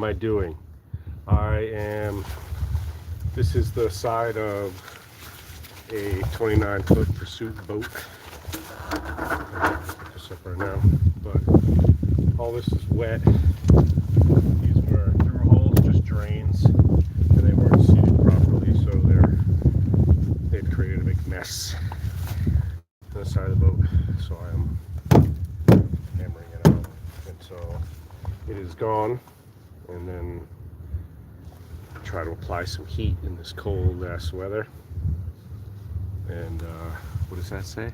I doing? This is the side of a 29-foot pursuit boat. I'll put this up right now, but all this is wet. These were through holes, just drains, and they weren't seated properly, so they've created a big mess on the side of the boat. So I am hammering it out until it is gone, and then try to apply some heat in this cold ass weather. And what does that say?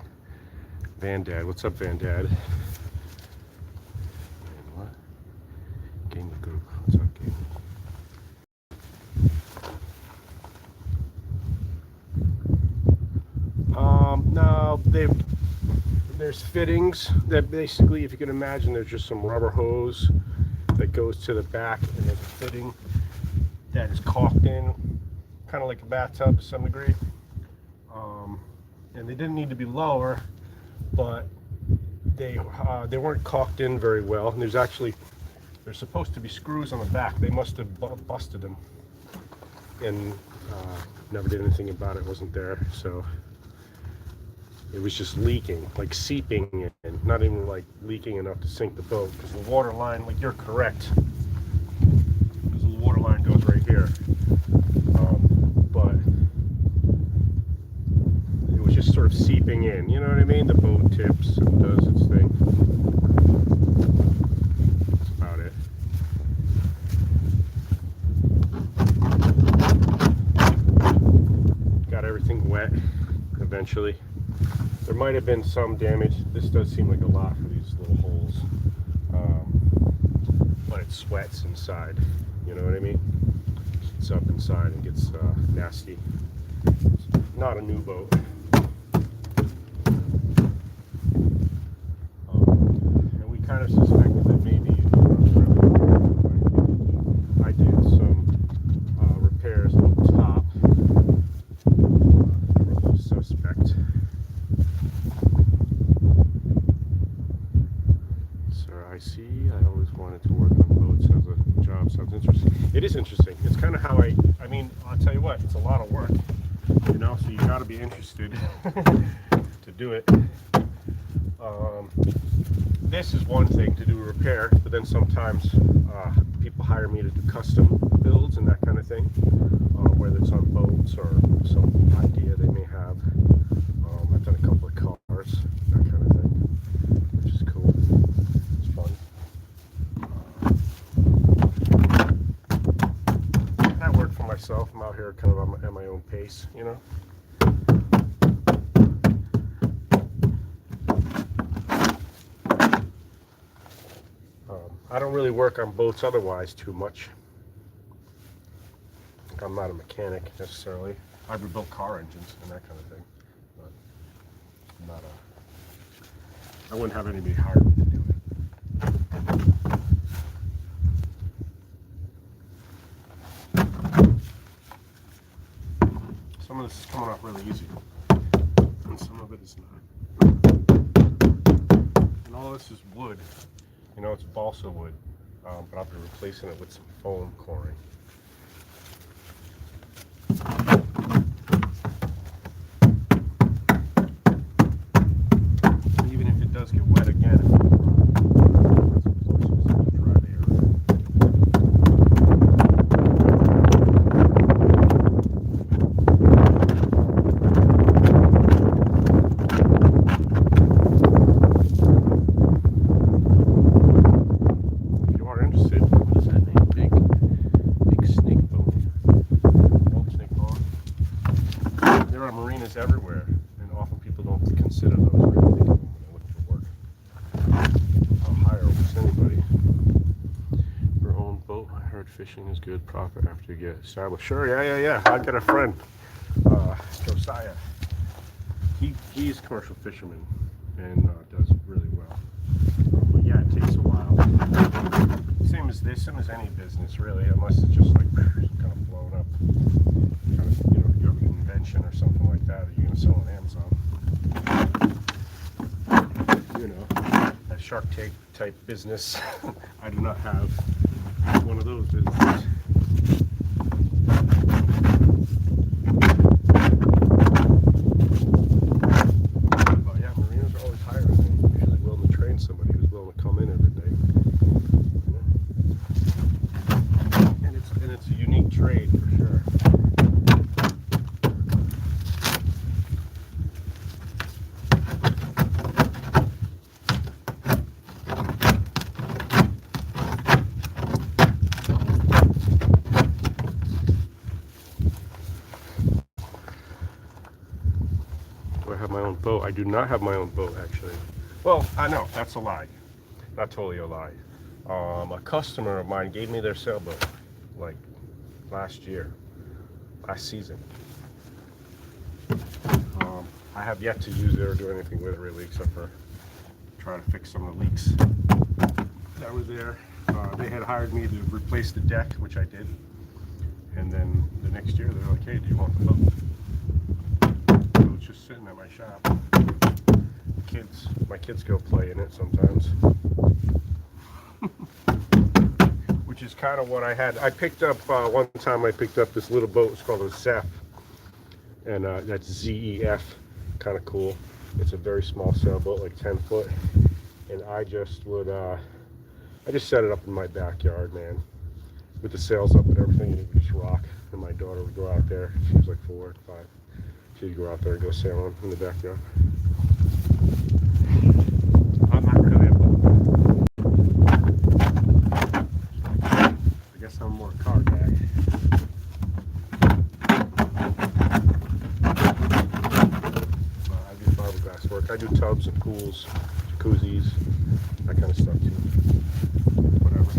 Van Dad, what's up, Van Dad? And what? Gaming group, what's up, gaming? No, there's fittings that basically, if you can imagine, there's just some rubber hose that goes to the back, and there's a fitting that is caulked in, kind of like a bathtub to some degree. And they didn't need to be lower, but they weren't caulked in very well. And there's supposed to be screws on the back. They must have busted them, and never did anything about it. Wasn't there, so it was just leaking, like seeping in, not even like leaking enough to sink the boat, because the water line, like, you're correct, because the water line goes right here, but it was just sort of seeping in, you know what I mean? The boat tips and does its thing. That's about it. Got everything wet eventually. There might have been some damage. This does seem like a lot for these little holes, but it sweats inside, you know what I mean? It's up inside and gets nasty. It's not a new boat. And we kind of suspected that maybe I did some repairs on the top. Suspect. I see. I always wanted to work on boats as a job. Sounds interesting. It is interesting. It's kind of how I mean, I'll tell you what, it's a lot of work, you know, so you got to be interested to do it. This is one thing, to do a repair, but then sometimes people hire me to do custom builds and that kind of thing, whether it's on boats or some idea they may have. I've done a couple of cars, that kind of thing, which is cool. I work for myself. I'm out here kind of at my own pace, you know. I don't really work on boats otherwise too much. I'm not a mechanic necessarily. I've rebuilt car engines and that kind of thing, but I'm not I wouldn't have anybody hire me to do it. Some of this is coming off really easy, and some of it is not. And all this is wood. You know, it's balsa wood, but I'll be replacing it with some foam coring. Even if it does get wet again, everywhere, and often people don't consider those really when they look for work. I'll hire almost anybody. Your own boat. I heard fishing is good profit after you get established. Sure, yeah. I got a friend, Josiah. He's a commercial fisherman and does really well. But yeah, it takes a while. Same as any business, really, unless it's just like kind of blown up. Kind of, you know, you have an invention or something like that you're going to sell on Amazon. You know, that Shark Tank type business. I do not have one of those business. But yeah, marinas are always hiring. They're usually willing to train somebody who's willing to come in every day. And it's a unique trade for sure. Do I have my own boat? I do not have my own boat, actually. Well, I know, that's a lie. Not totally a lie. A customer of mine gave me their sailboat, like, last season. I have yet to use it or do anything with it really, except for try to fix some of the leaks that were there. They had hired me to replace the deck, which I did. And then the next year, they're like, hey, do you want the boat? So it's just sitting at my shop. My kids go play in it sometimes. Which is kind of what I had. I picked up, one time I picked up this little boat. It's called a Zef. And that's Z-E-F. Kind of cool. It's a very small sailboat, like 10 foot. And I just would, I just set it up in my backyard, man. With the sails up and everything, it would just rock. And my daughter would go out there. She was like 4 or 5. She'd go out there and go sailing in the backyard. I'm not really a boat. I guess I'm more a car guy. I do fiberglass work. I do tubs and pools, jacuzzis, that kind of stuff too. Whatever.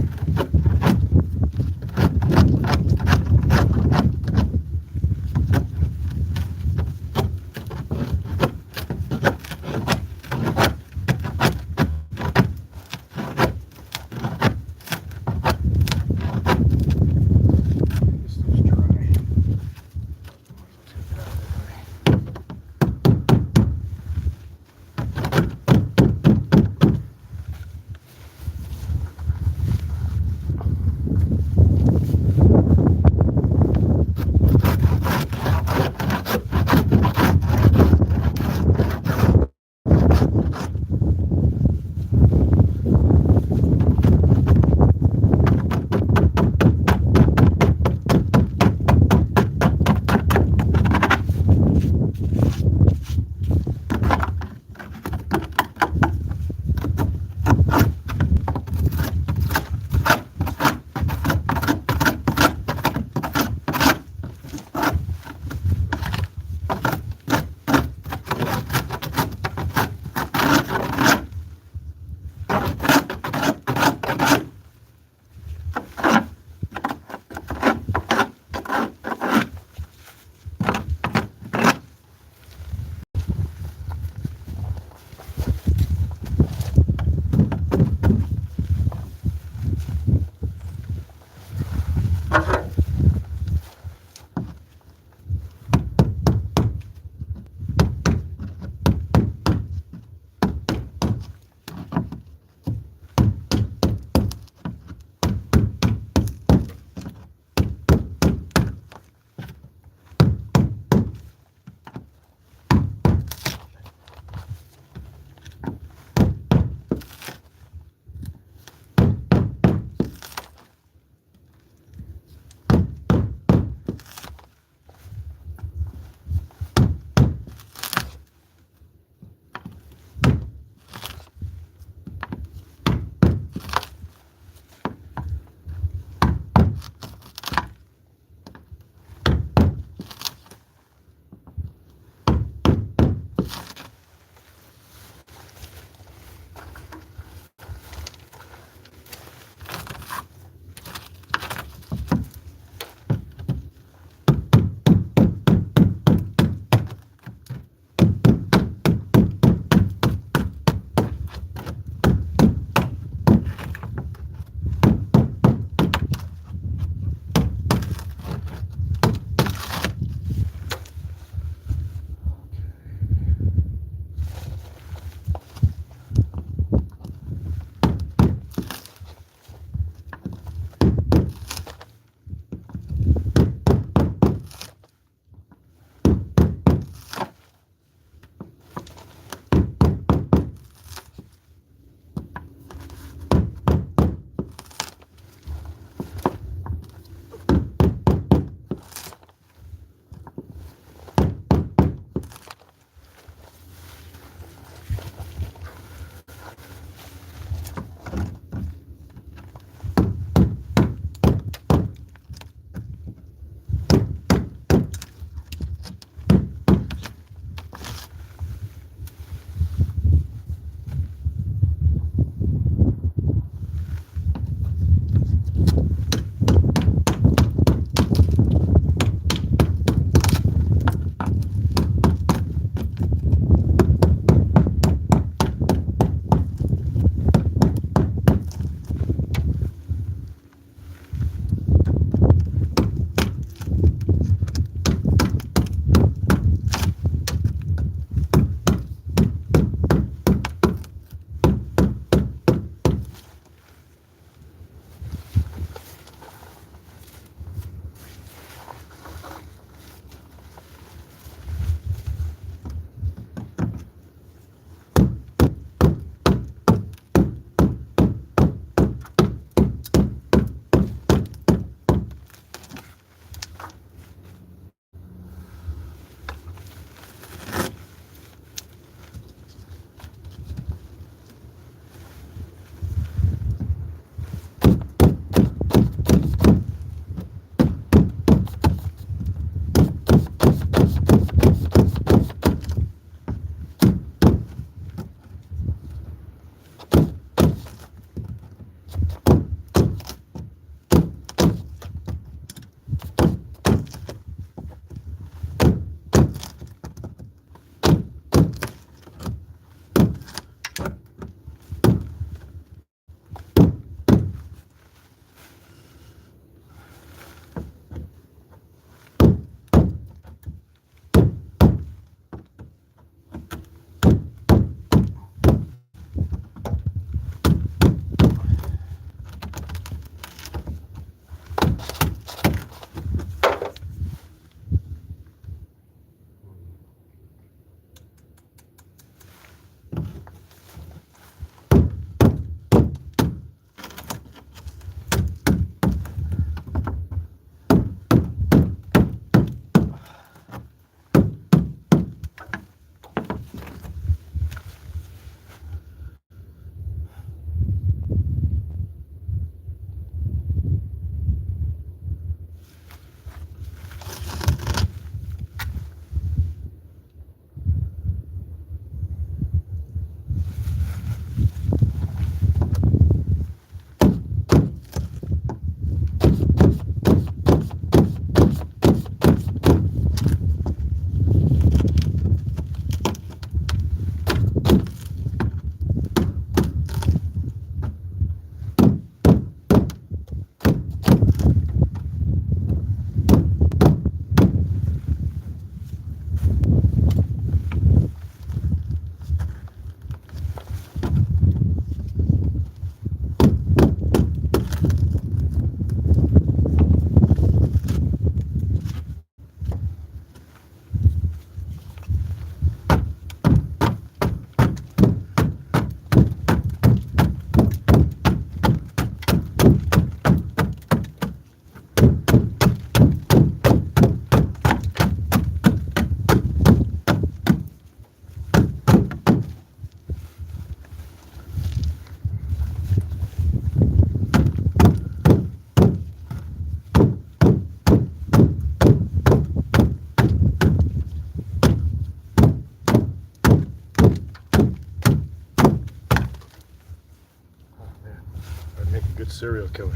serial killer.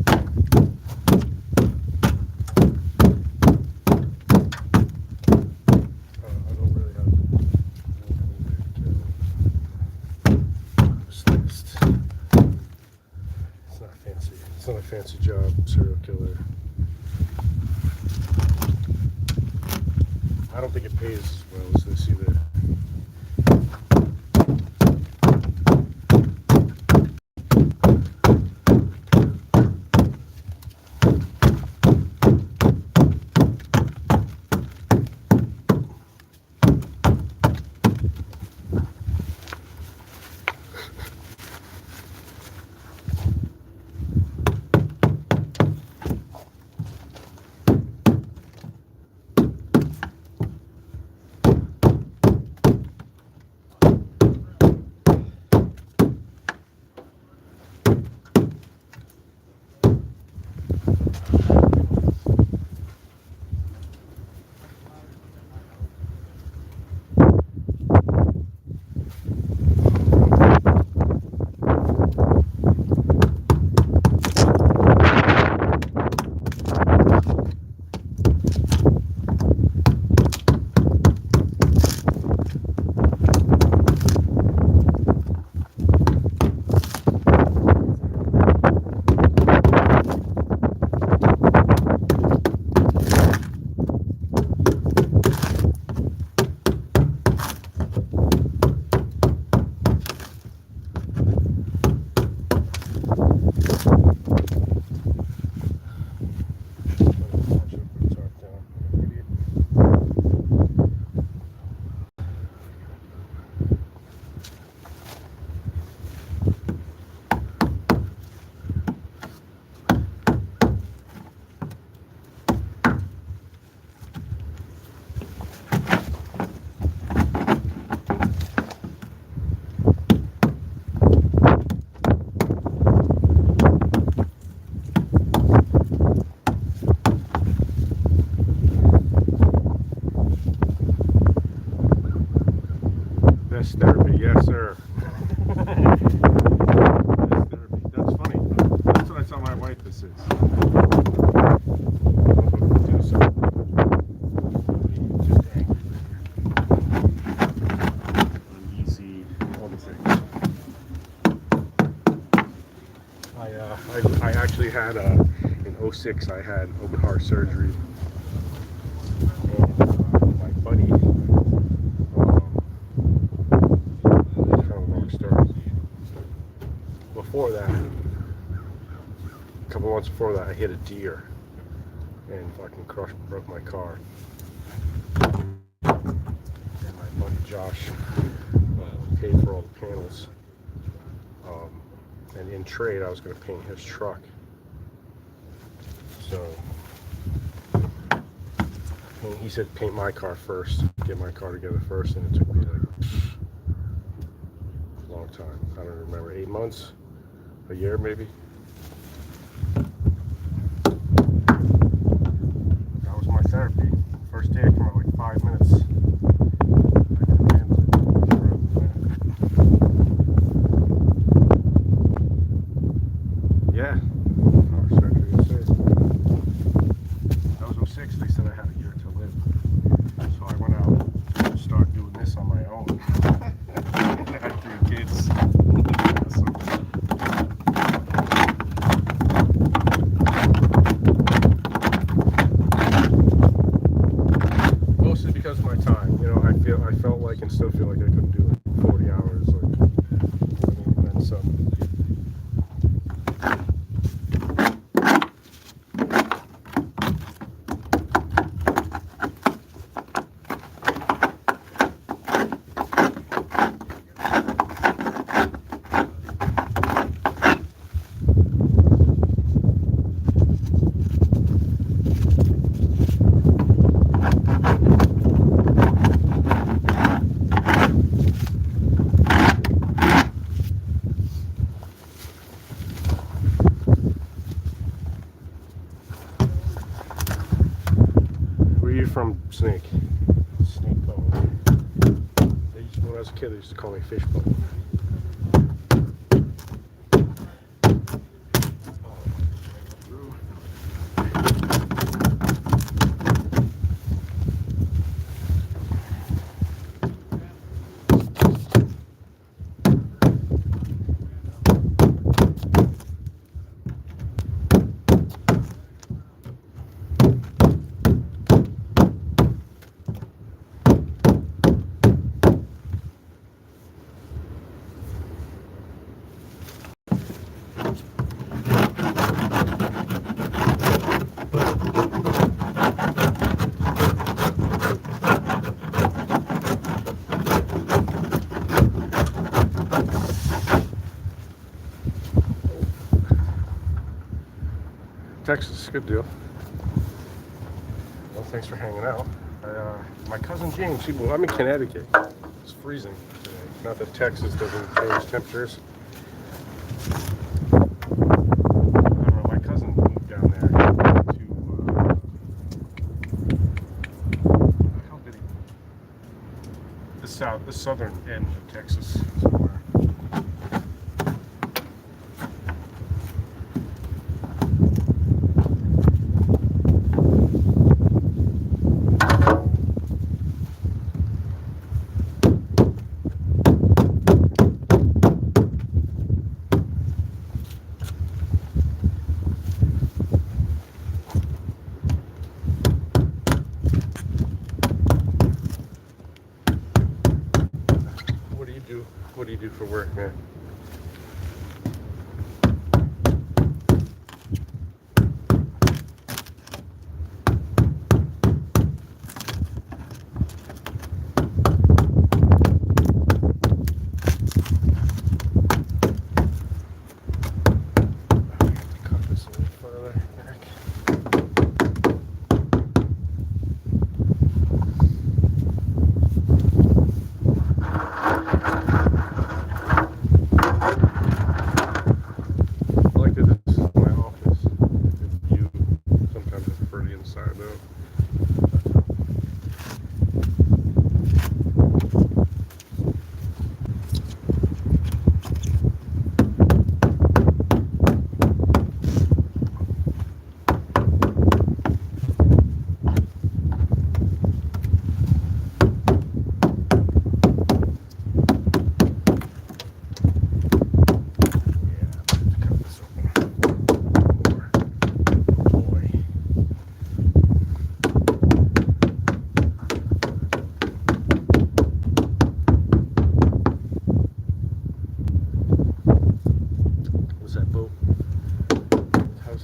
I don't really have sliced. It's not fancy. It's not a fancy job, serial killer. I don't think it pays as well as this either. Best therapy, yes sir. Best therapy. That's funny. That's what I tell my wife this is. Do something. Just angry. Uneasy, all the things. I actually had in '06 I had open heart surgery. And my buddy, before that, a couple months before that, I hit a deer and fucking broke my car. And my buddy Josh paid for all the panels. And in trade, I was going to paint his truck. So he said paint my car first, get my car together first, and it took me like a long time. I don't remember, 8 months? A year maybe? That was my therapy. First day I came out like 5 minutes. Yeah. That was '06. They said I had a year to live. So I went out to start doing this on my own. I had 3 kids. Mostly because of my time. You know, I felt like and still feel like I couldn't do it 40 hours. Like, I mean, and then some. From Snake Bone. When I was a kid, they used to call me Fishbone. Texas. Good deal. Well, thanks for hanging out. My cousin James, well, I'm in Connecticut. It's freezing today. Not that Texas doesn't change temperatures. I don't know, my cousin moved down there to, how did he? The southern end of Texas somewhere. What do you do for work, man? Cut this a little further back.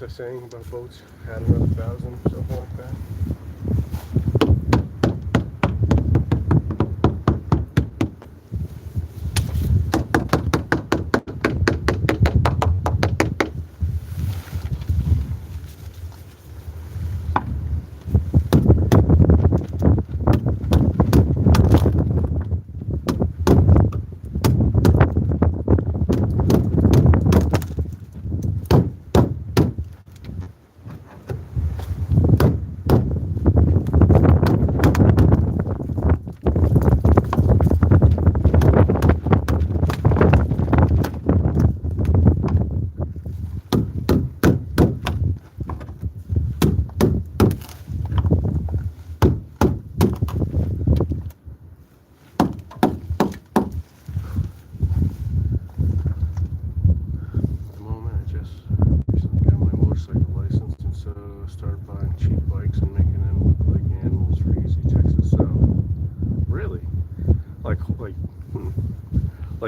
Saying about boats, had another 1,000, something like that. Started buying cheap bikes and making them look like animals for easy Texas sell. Really? Like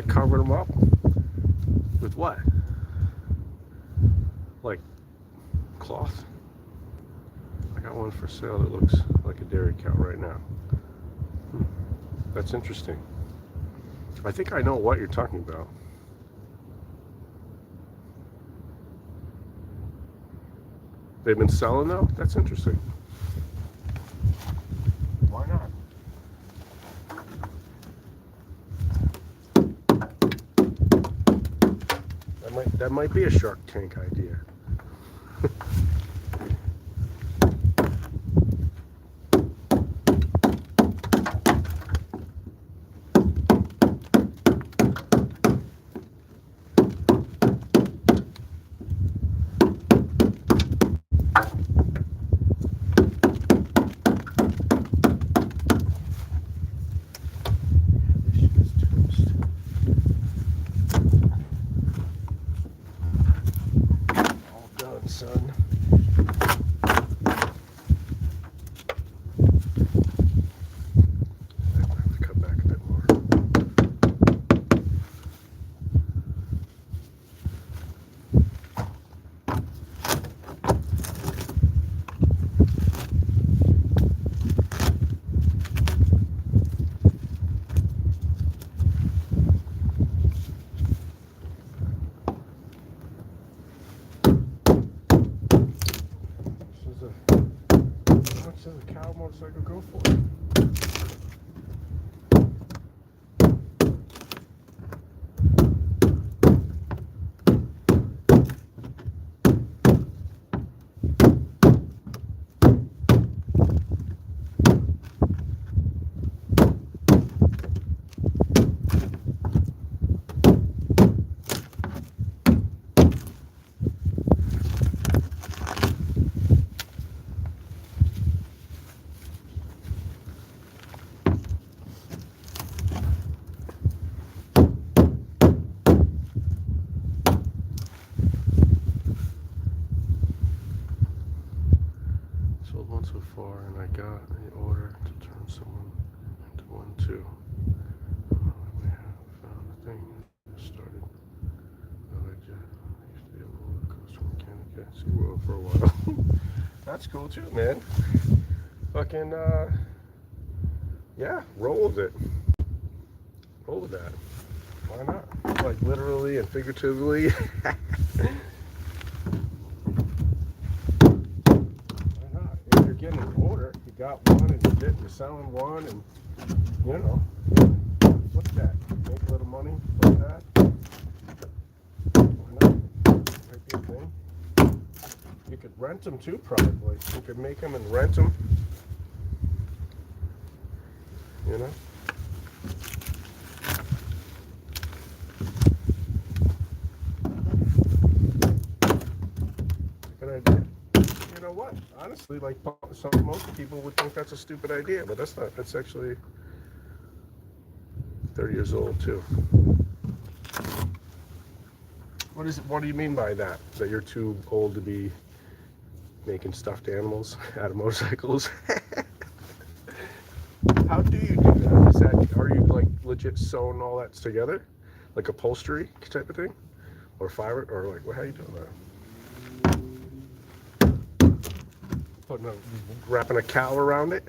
covering them up with what? Like cloth? I got one for sale that looks like a dairy cow right now. That's interesting. I think I know what you're talking about. They've been selling though? That's interesting. Why not? That might be a Shark Tank idea. Son. How much does a cow motorcycle go for? Sold one so far, and I got an order to turn someone into one too. We have found a thing that started. I used to be a roller coaster mechanic at SeaWorld for a while. That's cool too, man. Fucking yeah, roll with it. Roll with that. Why not? Like literally and figuratively. Getting an order, you got one and you're selling one, and you know, what's that? Make a little money like that. Why not? Might be a thing. You could rent them too, probably. You could make them and rent them. You know. Good idea. You know what? Honestly, like most people would think that's a stupid idea, but that's not. That's actually 30 years old too. What is it? What do you mean by that? That you're too old to be making stuffed animals out of motorcycles? How do you do that? Is that, are you like legit sewing all that together, like upholstery type of thing, or fiber, or like how are you doing that? Wrapping a cow around it,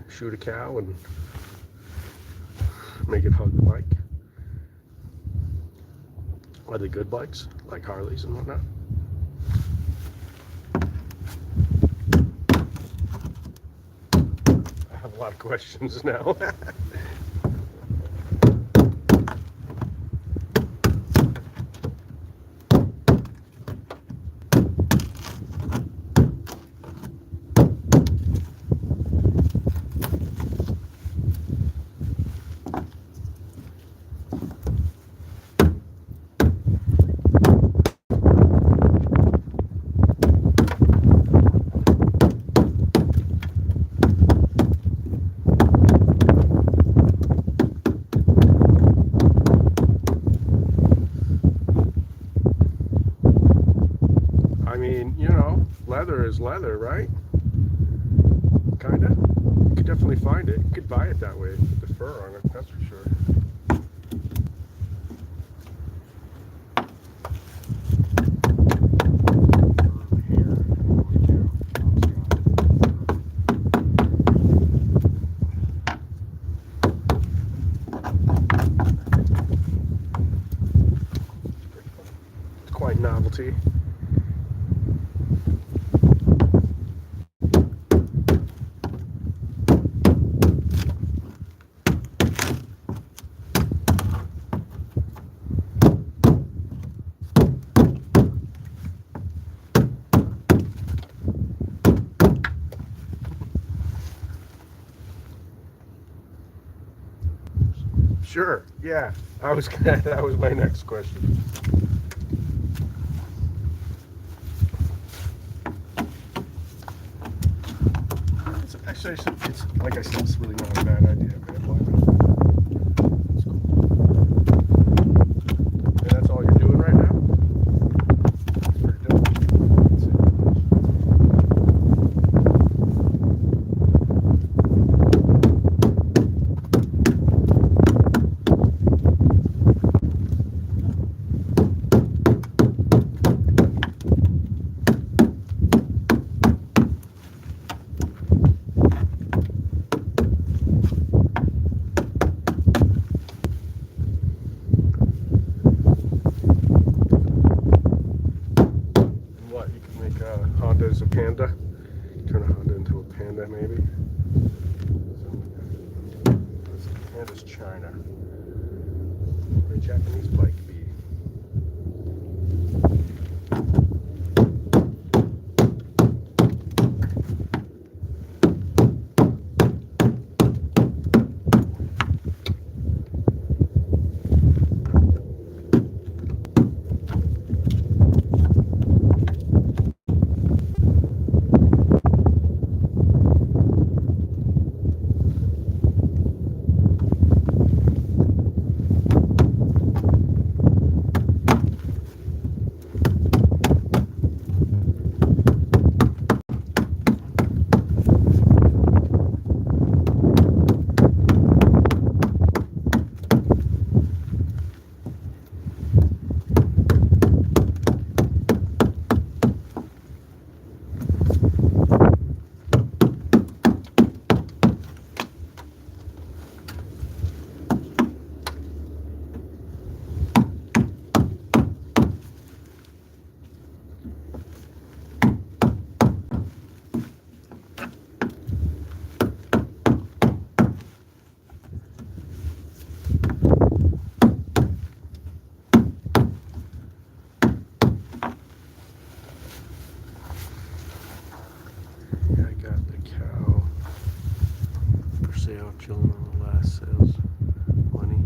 shoot a cow and make it hug the bike. Are they good bikes, like Harleys and whatnot? I have a lot of questions now. Leather is leather, right? Kinda. You could definitely find it. You could buy it that way with the fur on it, that's for sure. It's quite novelty. Sure, yeah. That was my next question. It's actually, it's like I said, it's really not a bad idea, man. Why not? It's cool. And that's all you're doing right now? That's pretty dope. That's it. Honda is a Panda. Turn a Honda into a Panda, maybe. Panda's China. What a Japanese bike be? Chilling on the last sales money.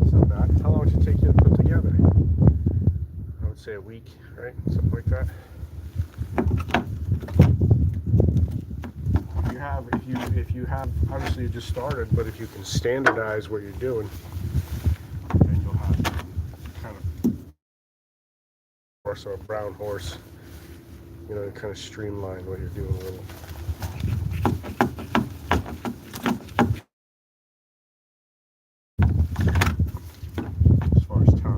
It's not bad. How long would it take you to put together? I would say a week, right? Something like that. If you have obviously you just started, but if you can standardize what you're doing, horse or a brown horse, you know, to kind of streamline what you're doing a little. As far as time.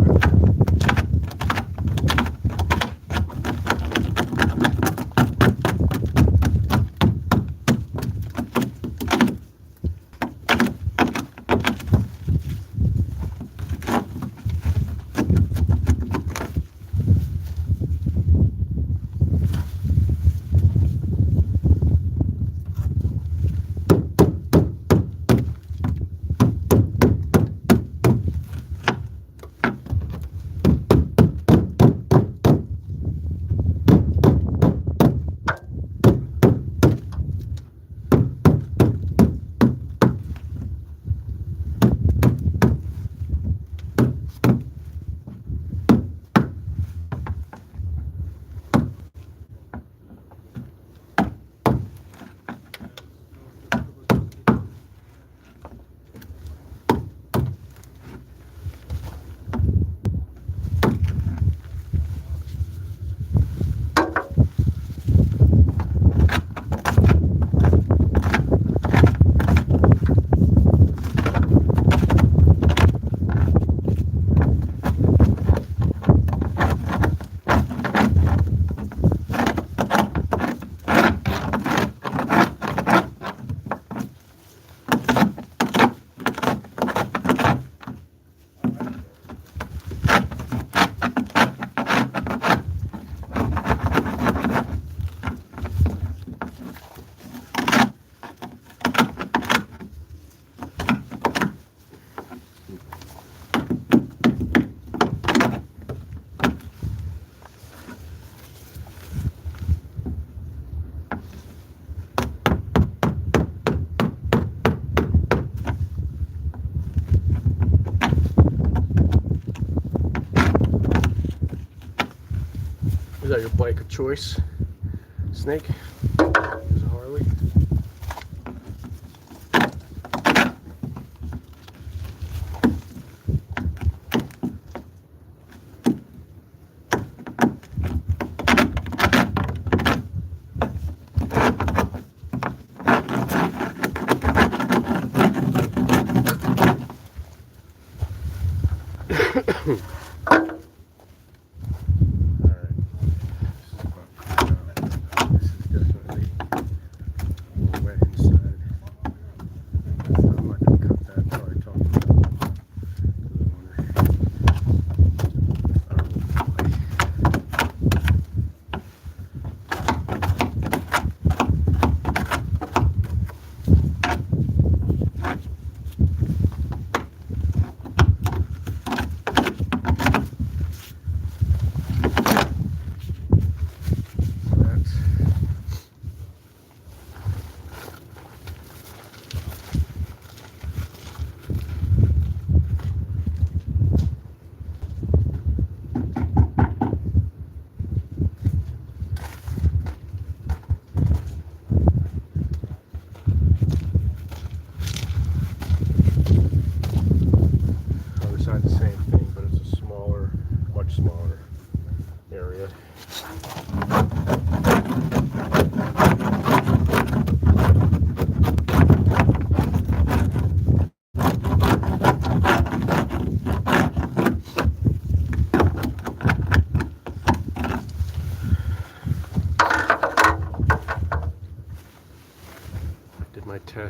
Is that your bike of choice, Snake? Is a Harley? This is definitely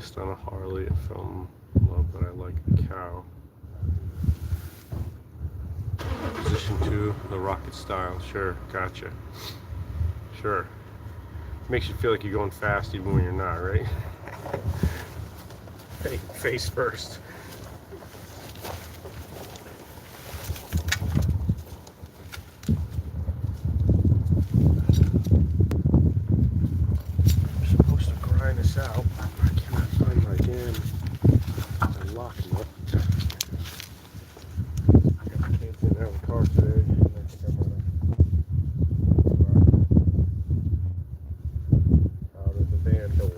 best on a Harley. I fell in love, but I like the cow. Position 2, the rocket style. Sure, gotcha. Sure. Makes you feel like you're going fast even when you're not, right? Hey, face first. I'm supposed to grind this out. I cannot find my damn lock nut. I can't get out of the car today. I think I'm gonna out of the van door.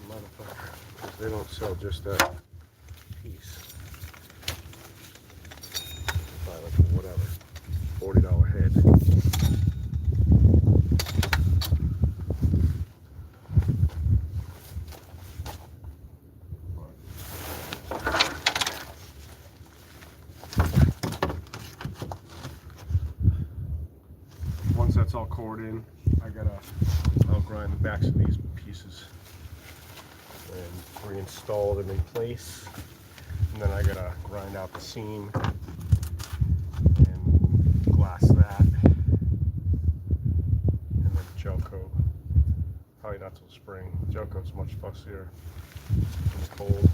Motherfucker, because they don't sell just that piece. Buy like whatever, $40 head. Once that's all cored in, I'll grind the backs of these pieces and reinstall them in place. And then I gotta grind out the seam and glass that, and then gel coat. Probably not till spring. Gel coat's much fussier in the cold.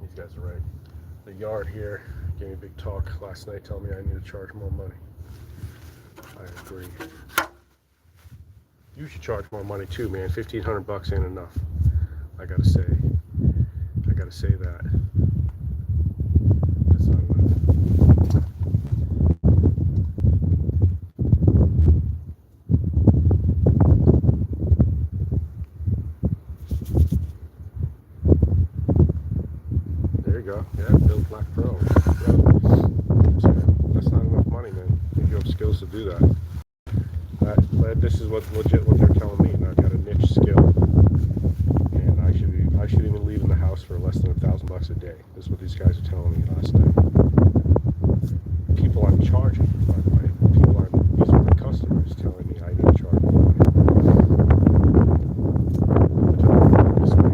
These guys are right. The yard here gave me a big talk last night telling me I need to charge more money. I agree. You should charge more money too, man. $1,500 ain't enough. I gotta say that. That's not enough. There you go. Yeah, Bill Black Pro. Yeah. That's not enough money, man. You have skills to do that. This is what they're telling me. And I've got a niche skill, and I should even leave in the house for less than $1,000 a day. This is what these guys are telling me last night. People I'm charging, by the way. These are the customers telling me I need to charge more money. This way.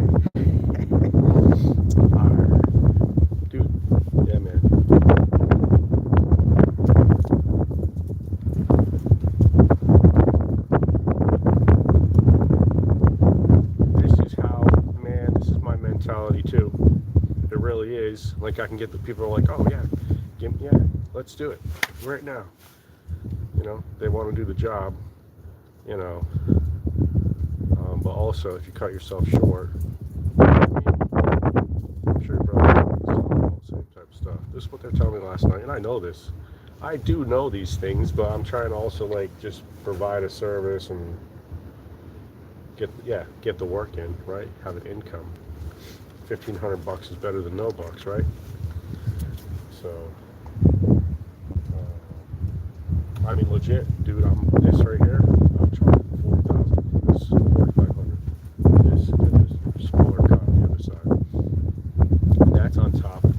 Dude, yeah, man. Too. It really is. Like, I can get the people are like, oh yeah, let's do it right now. You know, they want to do the job. You know, but also if you cut yourself short, I'm sure your brother all the same type of stuff. This is what they're telling me last night, and I know this. I do know these things, but I'm trying to also like just provide a service and get the work in, right? Have an income. $1,500 is better than no bucks, right? So, I mean, legit, dude. This right here. I'm charging $40,000 for this, $4,500. This and this smaller cut on the other side. And that's on top of the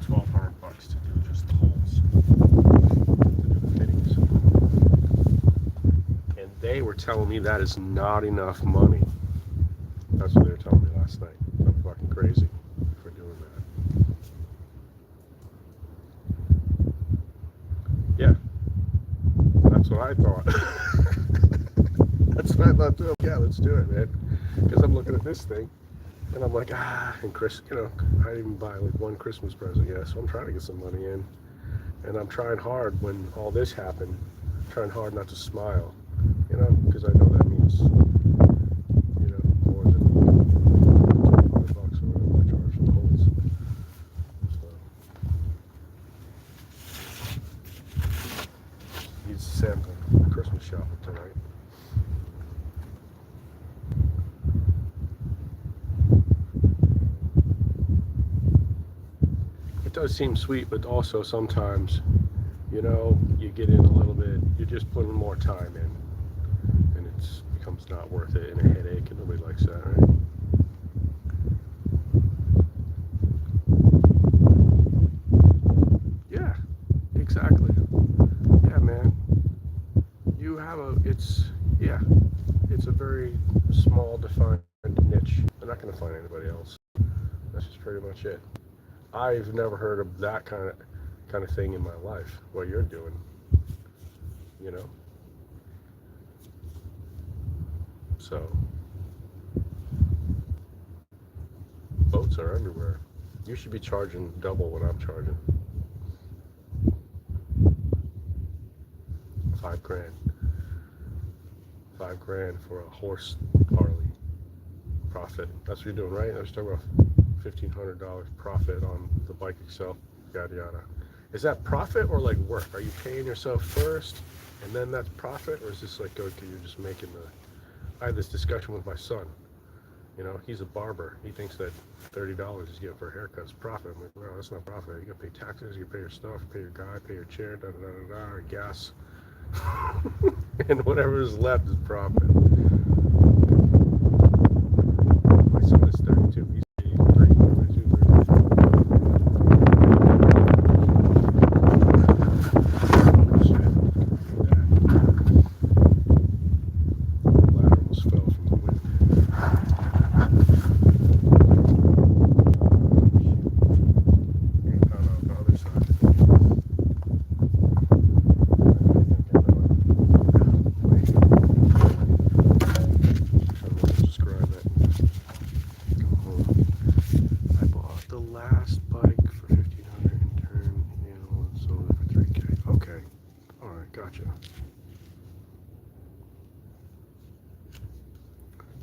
$1,200 to do just the holes, to do the fittings. And they were telling me that is not enough money. That's what they were telling me last night. I'm fucking crazy for doing that. Yeah. That's what I thought. That's what I thought too. Yeah, let's do it, man. Because I'm looking at this thing, and I'm like, and Chris, I didn't even buy like one Christmas present yet, so I'm trying to get some money in. And I'm trying hard when all this happened, trying hard not to smile, because I know that means, more than $200 or whatever I charge for the holes. So, he's sampling Christmas shopping tonight. It does seem sweet, but also sometimes, you get in a little bit, you're just putting more time in, and it becomes not worth it, and a headache, and nobody likes that, right? it's, yeah, it's a very small defined niche. They're not going to find anybody else. That's just pretty much it. I've never heard of that kind of thing in my life. What you're doing, you know. So boats are everywhere. You should be charging double what I'm charging. 5 grand. 5 grand for a horse Harley profit. That's what you're doing, right? I was talking about $1,500 profit on the bike itself, yada yada. Is that profit or like work? Are you paying yourself first and then that's profit, or is this like, okay, you're just making the? I had this discussion with my son. You know, he's a barber. He thinks that $30 he's getting for a haircut is profit. I'm like, well, that's not profit. You gotta pay taxes, you pay your stuff, pay your guy, pay your chair, da da da da, gas, and whatever is left is profit. My son is 32. He's 83, 32, 33. Ladder almost fell from the wind.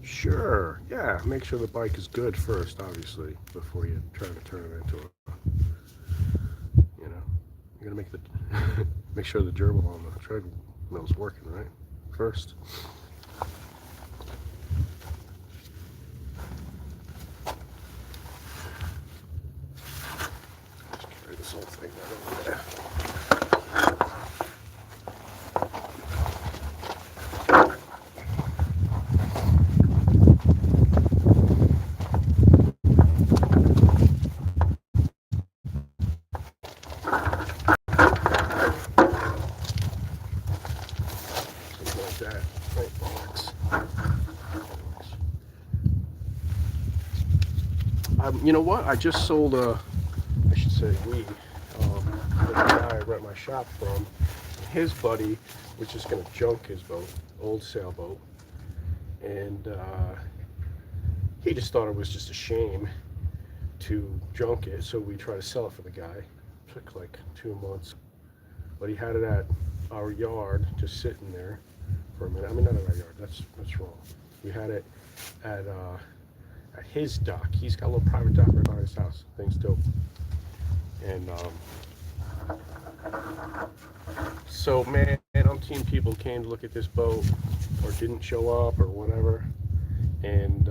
Sure, yeah, make sure the bike is good first, obviously, before you try to turn it into a, you know, you're gonna make the, make sure the gerbil on the treadmill's working, right, first. Just carry this whole thing right over there. You know what? I just sold I should say we, the guy I rent my shop from, his buddy was just going to junk his boat, old sailboat, and he just thought it was just a shame to junk it, so we tried to sell it for the guy. It took like 2 months, but he had it at our yard, just sitting there for a minute. I mean, not at our yard, that's wrong. We had it at his dock. He's got a little private dock right by his house. Thing's dope. And so man, umpteen people came to look at this boat or didn't show up or whatever. And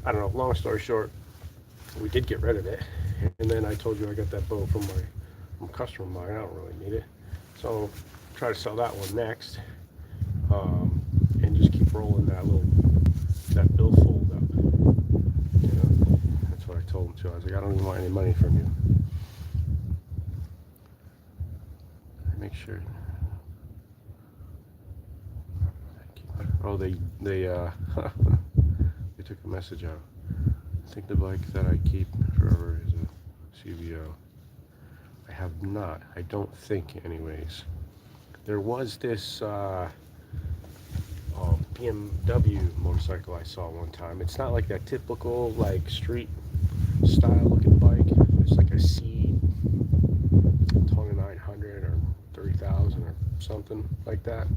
I don't know, long story short, we did get rid of it. And then I told you I got that boat from a customer of mine. I don't really need it. So try to sell that one next. And just keep rolling that bill fold up. You know, that's what I told him too. I was like, I don't even want any money from you. Make sure. Oh, they they took a message out. I think the bike that I keep forever is a CVO. I have not. I don't think, anyways. There was this BMW motorcycle I saw one time. It's not like that typical like street style looking bike. It's like a C 2900 or 30,000 or something like that.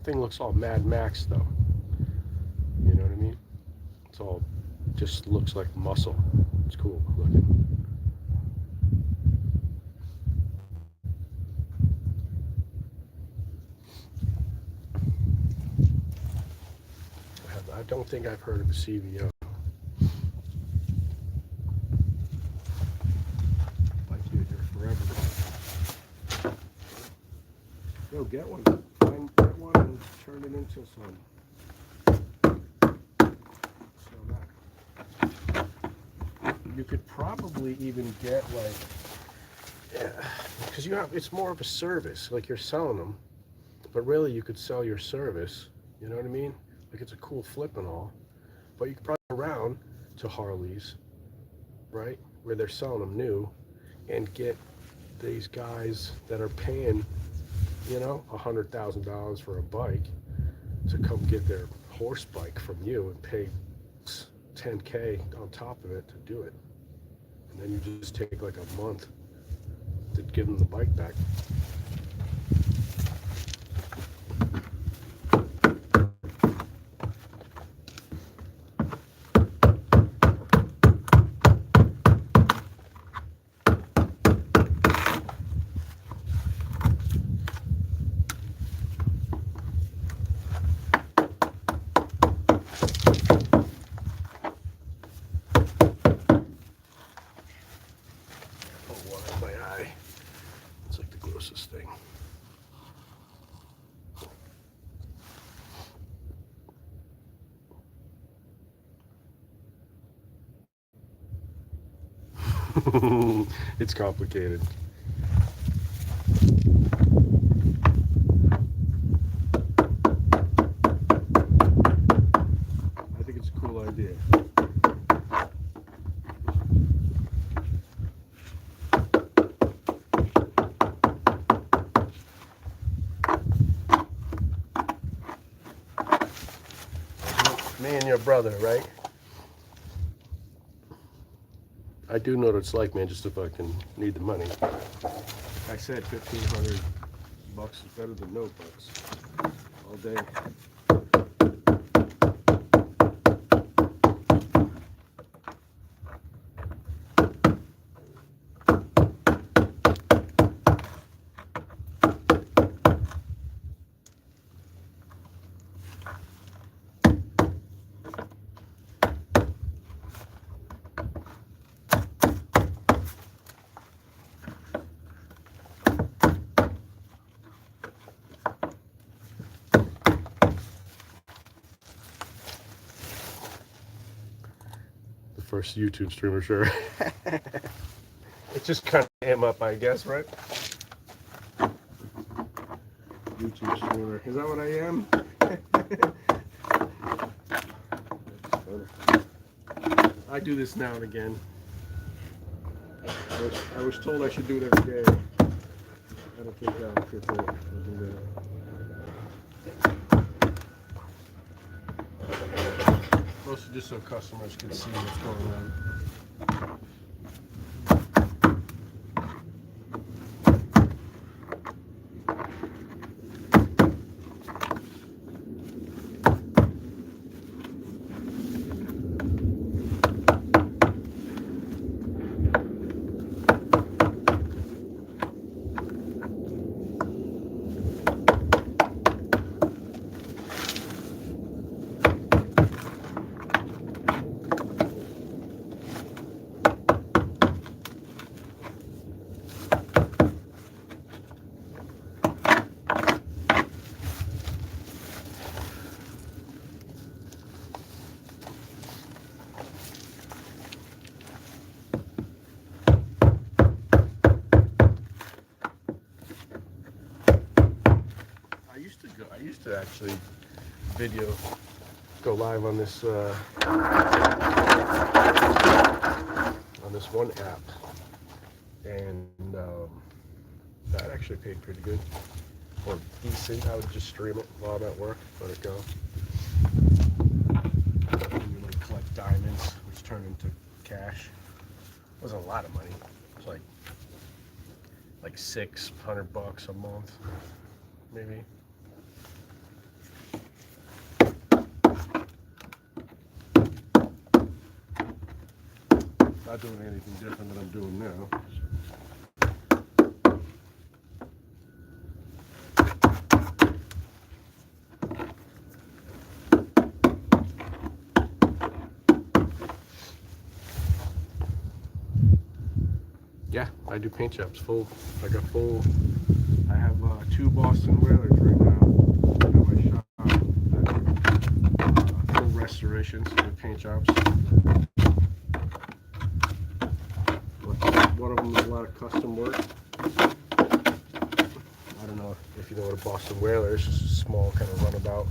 Thing looks all Mad Max though. You know what I mean? It's all just looks like muscle. It's cool looking. I don't think I've heard of a CVO. Like you here forever. Yo, get one. Get one and turn it into some. So that. You could probably even get like, yeah, because it's more of a service. Like you're selling them, But really, you could sell your service, you know what I mean? Like, it's a cool flip and all, but you could probably go around to Harleys, right, where they're selling them new, and get these guys that are paying, you know, $100,000 for a bike to come get their horse bike from you and pay $10K on top of it to do it. And then you just take like a month to give them the bike back. Thing. It's complicated. I think it's a cool idea. Me and your brother, right? I do know what it's like, man, just if I can need the money. I said $1,500 is better than no bucks all day. First YouTube streamer, sure. It just kind of am up, I guess, right? YouTube streamer. Is that what I am? I do this now and again. I was told I should do it every day. I don't think I'm careful. Mostly just so customers can see what's going on. I used to actually go live on this one app, and that actually paid pretty good, or decent. I would just stream it while I'm at work, let it go. And you like collect diamonds, which turn into cash. It wasn't a lot of money. It was like $600 a month, maybe. Not doing anything different than I'm doing now. Yeah, I do paint jobs full. I have 2 Boston Whalers right now in my shop. Full restorations and paint jobs. One of them is a lot of custom work. I don't know if you know what a Boston whaler is, just a small kind of runabout.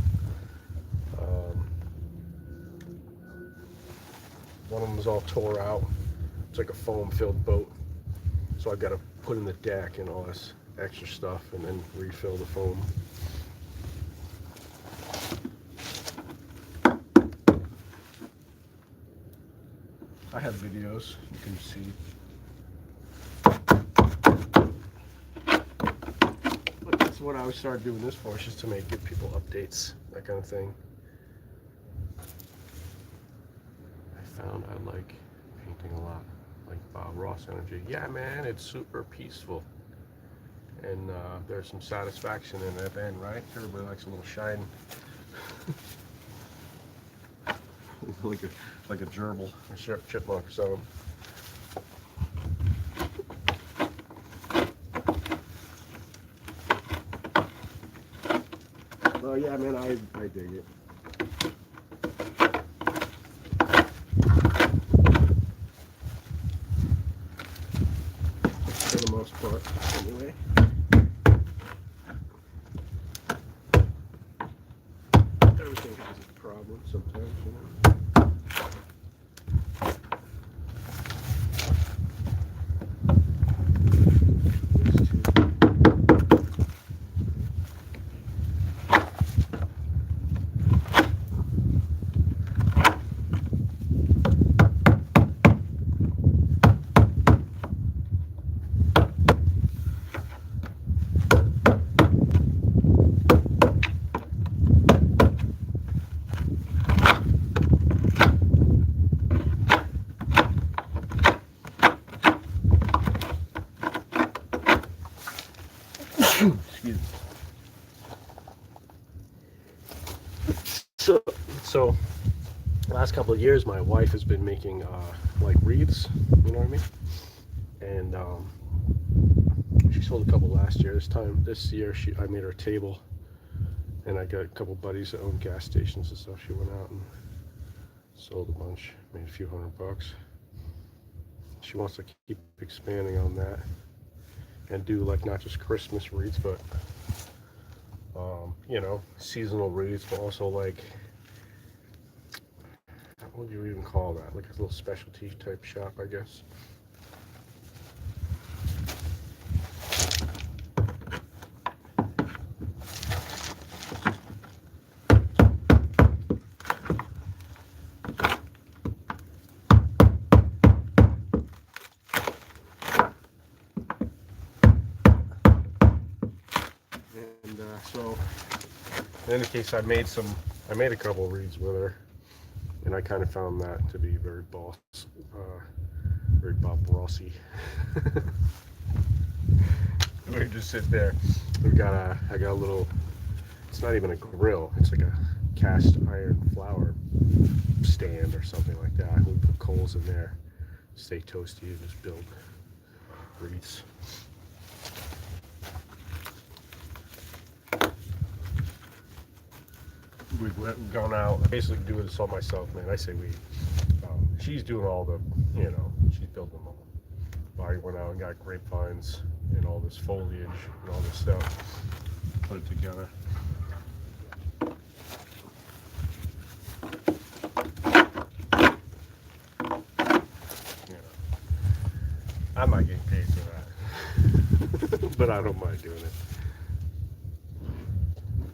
One of them is all tore out. It's like a foam-filled boat, so I've got to put in the deck and all this extra stuff, and then refill the foam. I have videos you can see. But that's what I always started doing this for, is just to give people updates, that kind of thing. I found I like painting a lot, like Bob Ross energy. Yeah, man, it's super peaceful. And there's some satisfaction in that end, right? Everybody likes a little shine. like a gerbil or chipmunk or something. Well, yeah, man, I dig it. For the most part, anyway. Everything has its problems sometimes, you know. Excuse me. So last couple of years, my wife has been making like wreaths, you know what I mean? And she sold a couple last year. This year, I made her a table, and I got a couple buddies that own gas stations and stuff. She went out and sold a bunch, made a few $100. She wants to keep expanding on that and do like not just Christmas wreaths, but you know, seasonal wreaths, but also like, what do you even call that? Like a little specialty type shop, I guess. So in any case, I made a couple of reeds with her, and I kind of found that to be very Bob Rossy. We just sit there. I got a little. It's not even a grill. It's like a cast iron flour stand or something like that. We put coals in there, stay toasty, and just build wreaths. We've gone out, basically doing this all myself, man. I say we. She's doing all the, you know, she's building them all. I went out and got grapevines and all this foliage and all this stuff, put it together. You know, I'm not getting paid for that, but I don't mind doing it.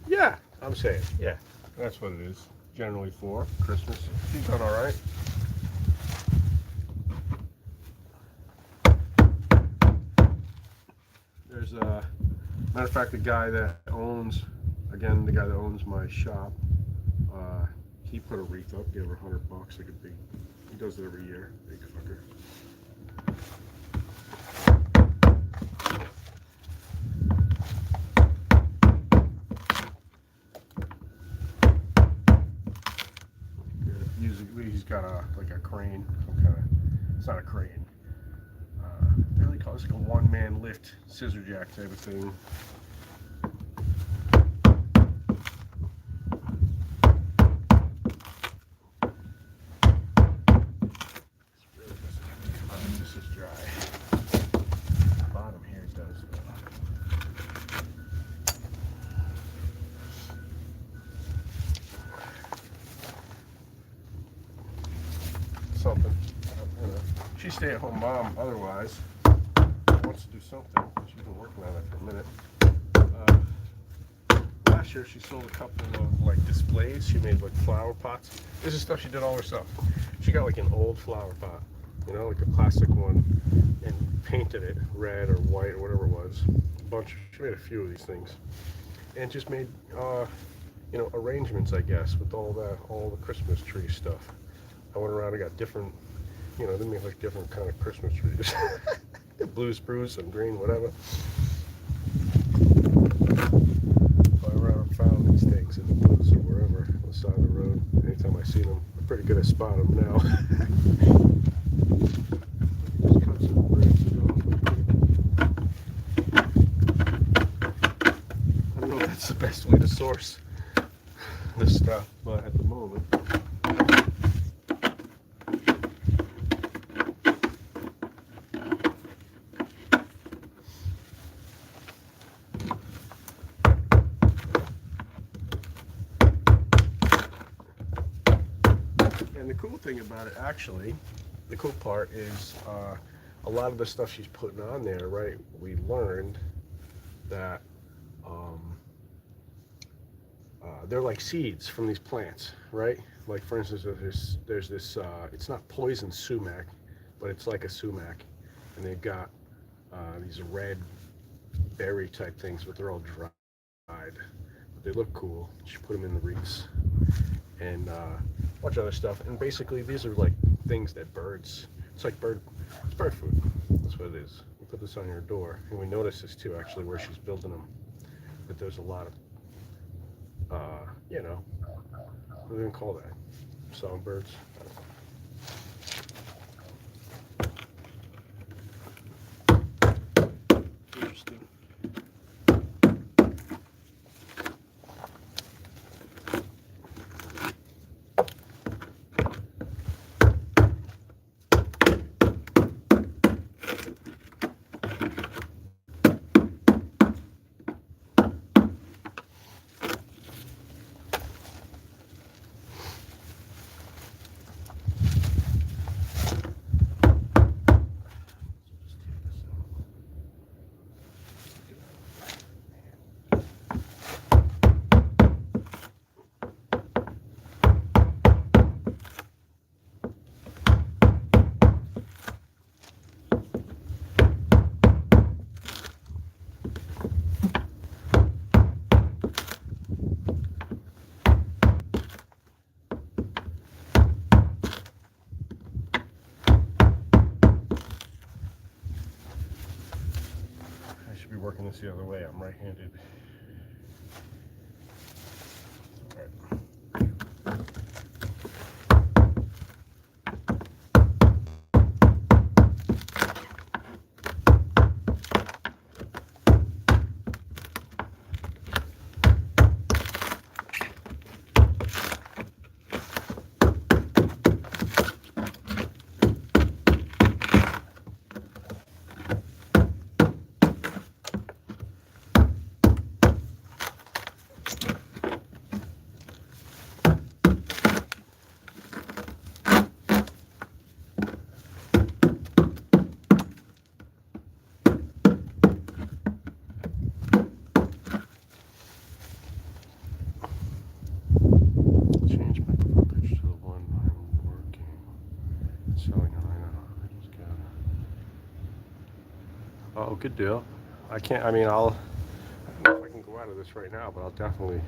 Yeah, I'm saying, yeah. That's what it is, generally for Christmas. She's done all right. There's a matter of fact, the guy that owns my shop, he put a wreath up, gave her $100, like a big. He does it every year, big fucker. He's got like a crane, some kind of, it's not a crane. Really call it like a one-man lift, scissor jack type of thing. This is dry. The bottom here does. She's stay-at-home mom otherwise. Wants to do something. She's been working on it for a minute. Last year she sold a couple of like displays. She made like flower pots. This is stuff she did all herself. She got like an old flower pot, you know, like a plastic one, and painted it red or white or whatever it was. She made a few of these things, and just made you know, arrangements, I guess, with all the Christmas tree stuff. I went around and got different, you know, they make like different kind of Christmas trees. Blue spruce and green, whatever. So I went around and found these things in the woods or wherever on the side of the road. Anytime I see them, I'm pretty good at spotting them now. Just cut some branches off. I don't know if that's the best way to source this stuff, but at the moment. And the cool thing about it, actually, the cool part is a lot of the stuff she's putting on there, right? We learned that they're like seeds from these plants, right? Like for instance, there's this, it's not poison sumac, but it's like a sumac, and they've got these red berry type things, but they're all dried. But they look cool. She put them in the wreaths, and a bunch of other stuff. And basically, these are like things that birds. It's like it's bird food. That's what it is. You put this on your door, and we noticed this too, actually, where she's building them. That there's a lot of you know, what do we even call that? Songbirds. Interesting. Working this the other way. I'm right-handed. Oh, good deal. I can't, I mean, I don't know if I can go out of this right now, but I'll definitely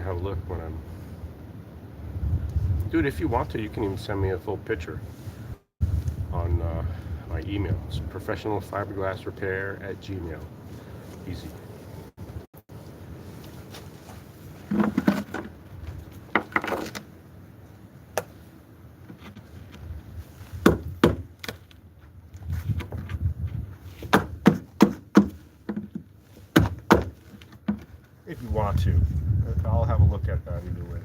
have a look when I'm, dude, if you want to, you can even send me a full picture on my email. It's professionalfiberglassrepair@gmail. Easy. If you want to. I'll have a look at that either way.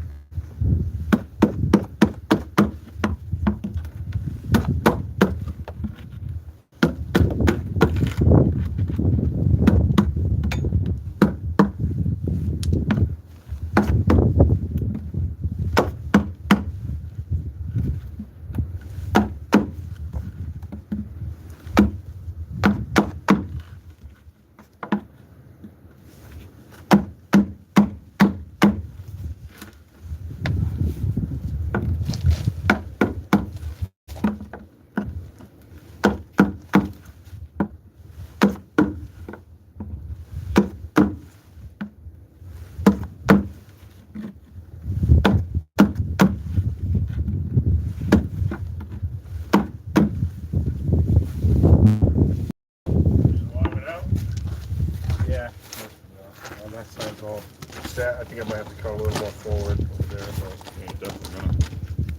think I might have to come a little more forward over there, but Yeah, you're definitely gonna.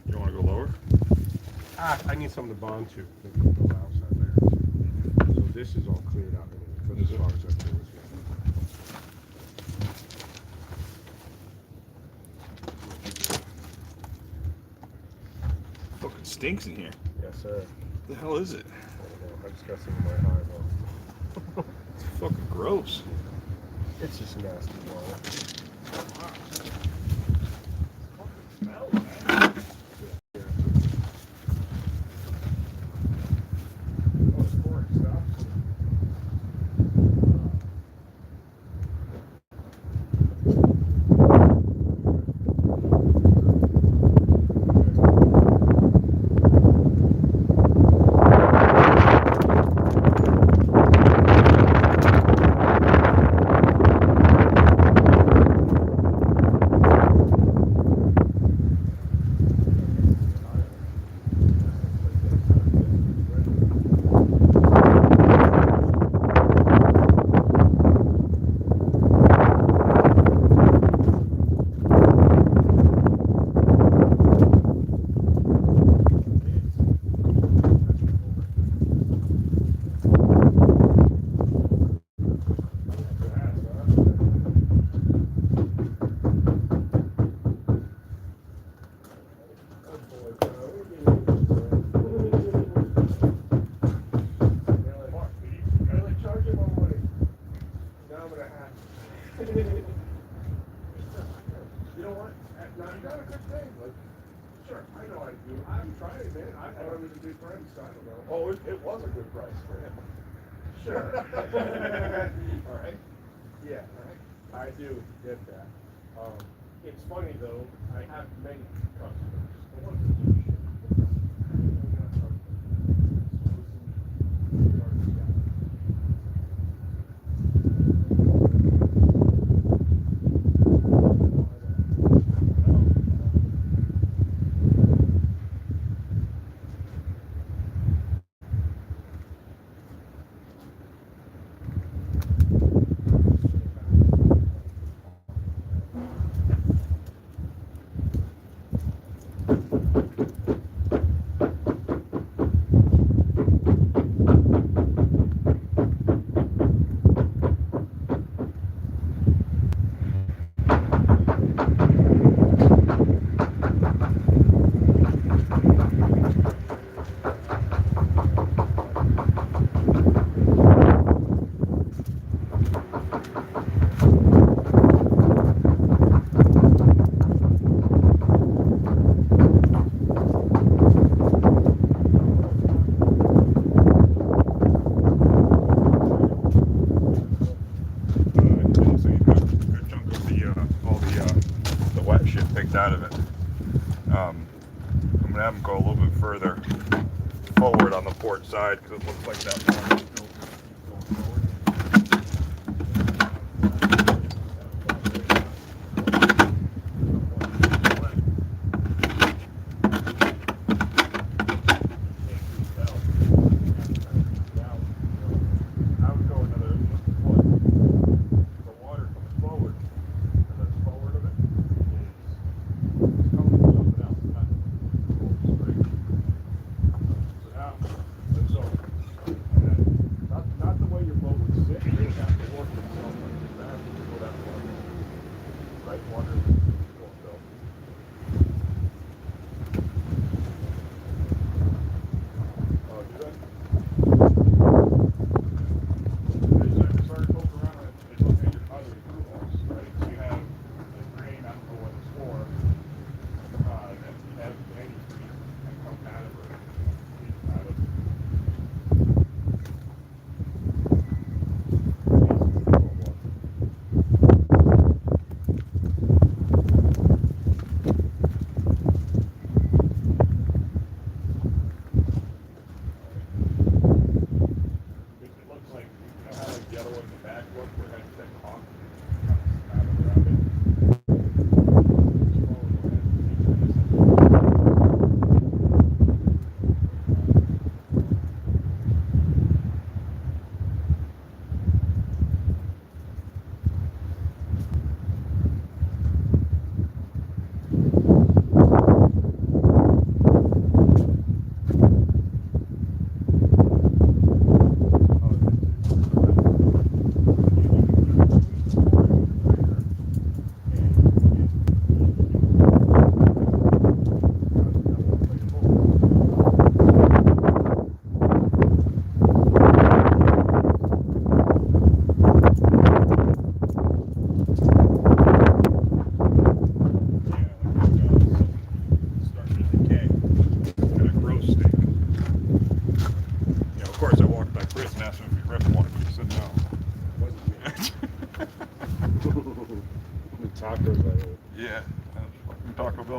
You want to go lower? I need something to bond to. The outside there. So this is all cleared out for as far as I can. Fucking stinks in here. Yes, sir. What the hell is it? I just got some of my eyeball. It's fucking gross. It's just nasty water. Oh, it was a good price for him. Sure. All right. Yeah, all right. I do get that. It's funny though, I have many customers. The ones that do shit. Out of it. I'm gonna have them go a little bit further forward on the port side because it looks like that one is built going forward. I would go another foot. The water comes forward, and then forward of it is coming from something else, not the spring. So now, let's go. And then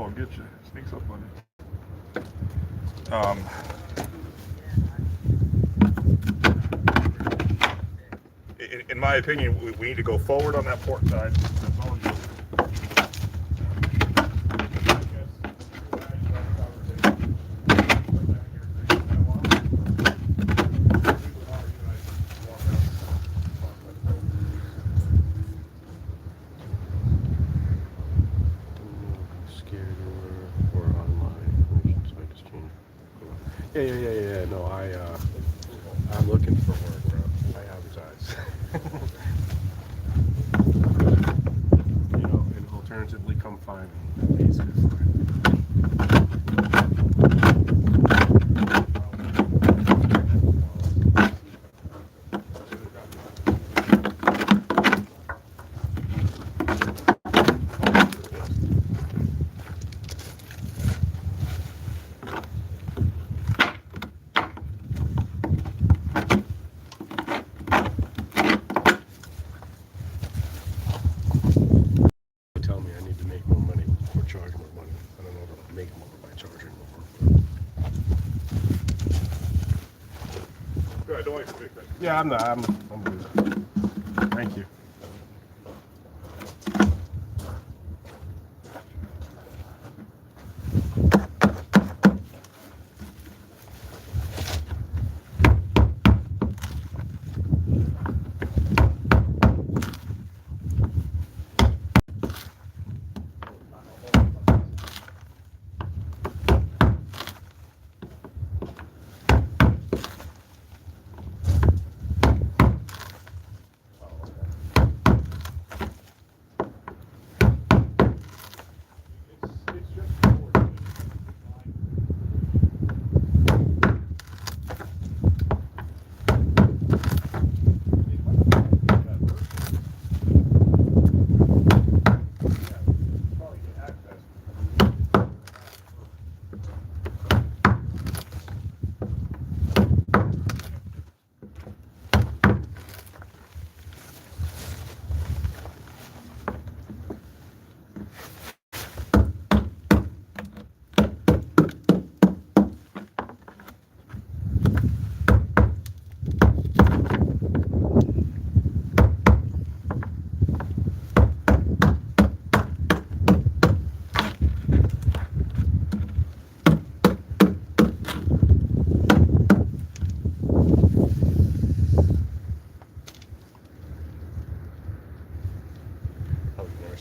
will get you. Sneaks up on you. In my opinion, we need to go forward on that port side. That's all you. Scared or online information, so I just changed. Yeah. No, I'm looking for work, bro. I advertise. And alternatively, come find me. That's basically fine. Tell me I need to make more money or charge more money. I don't know if I'll make more by charging more. Good, I don't like to fix that. Yeah, I'm good. Thank you.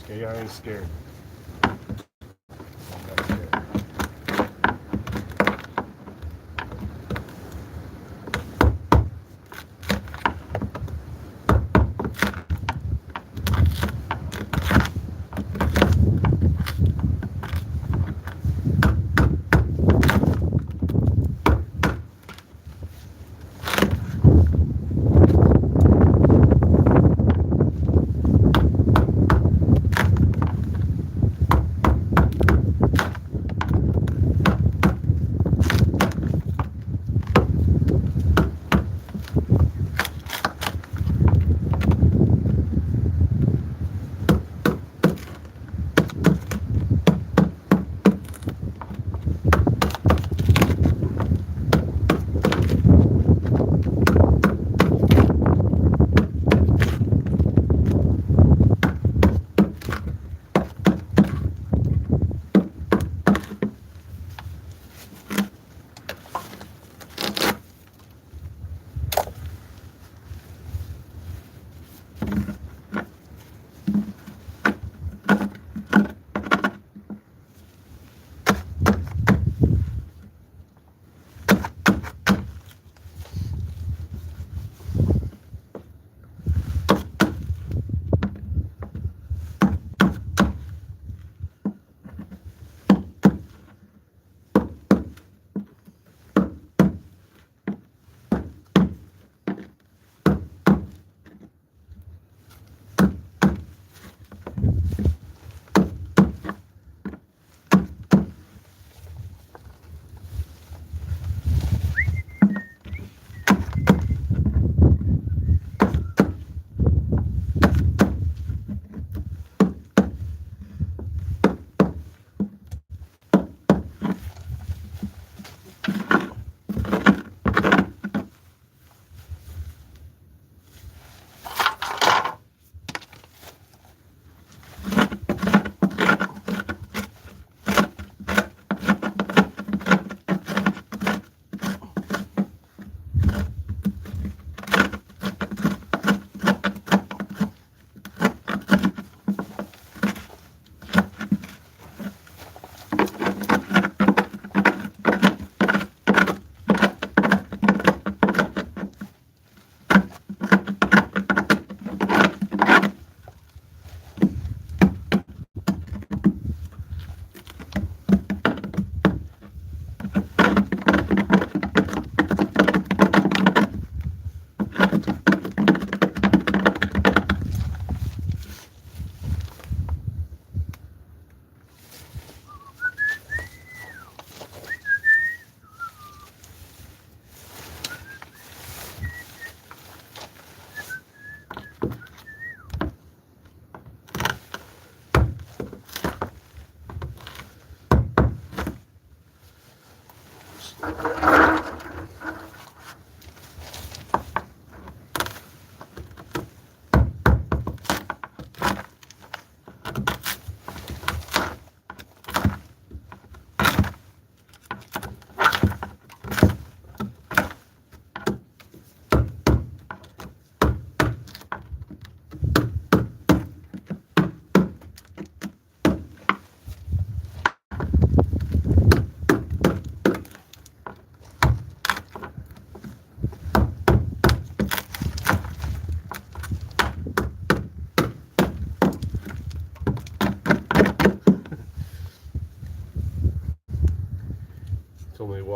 Okay, I ain't scared. I'm not scared.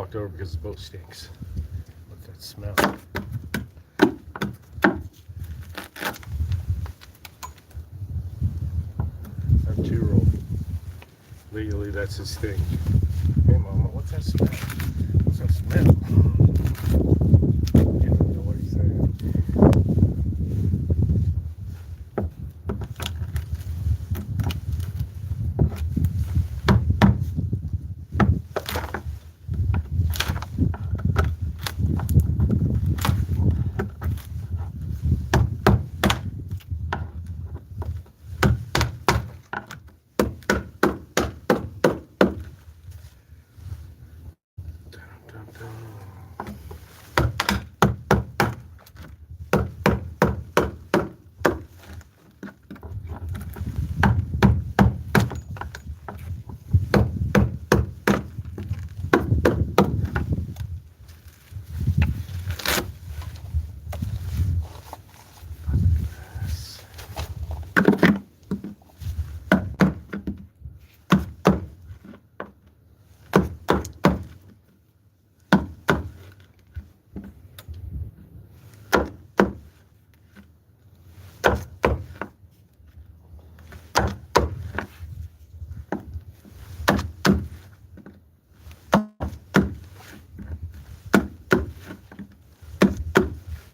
walked over because the boat stinks. What's that smell? I'm 2-year-old. Legally, that's his thing. Hey, Mama, what's that smell? What's that smell? You don't know what he's saying. Dun, dun.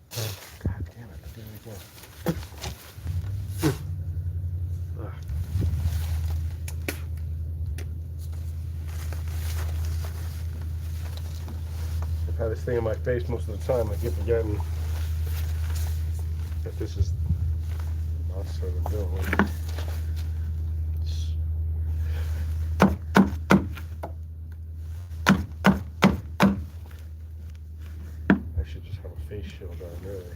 Yes. God damn it, I did it again. Ugh. I've had this thing in my face most of the time. I keep forgetting that this is not what I'm doing. I should just have a face shield on, really.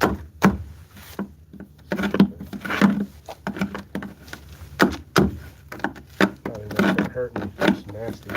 Not even gonna hurt me. It's nasty.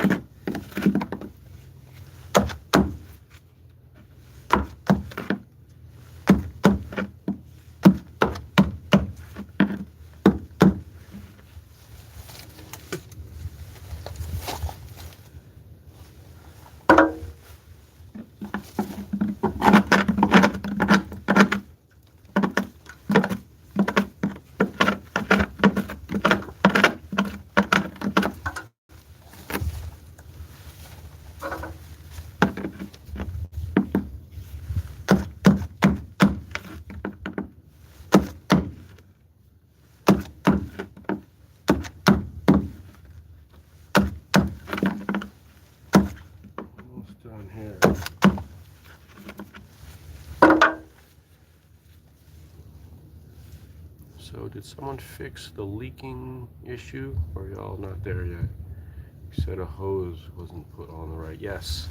Almost done here. So did someone fix the leaking issue, or are y'all not there yet? You said a hose wasn't put on the right. Yes.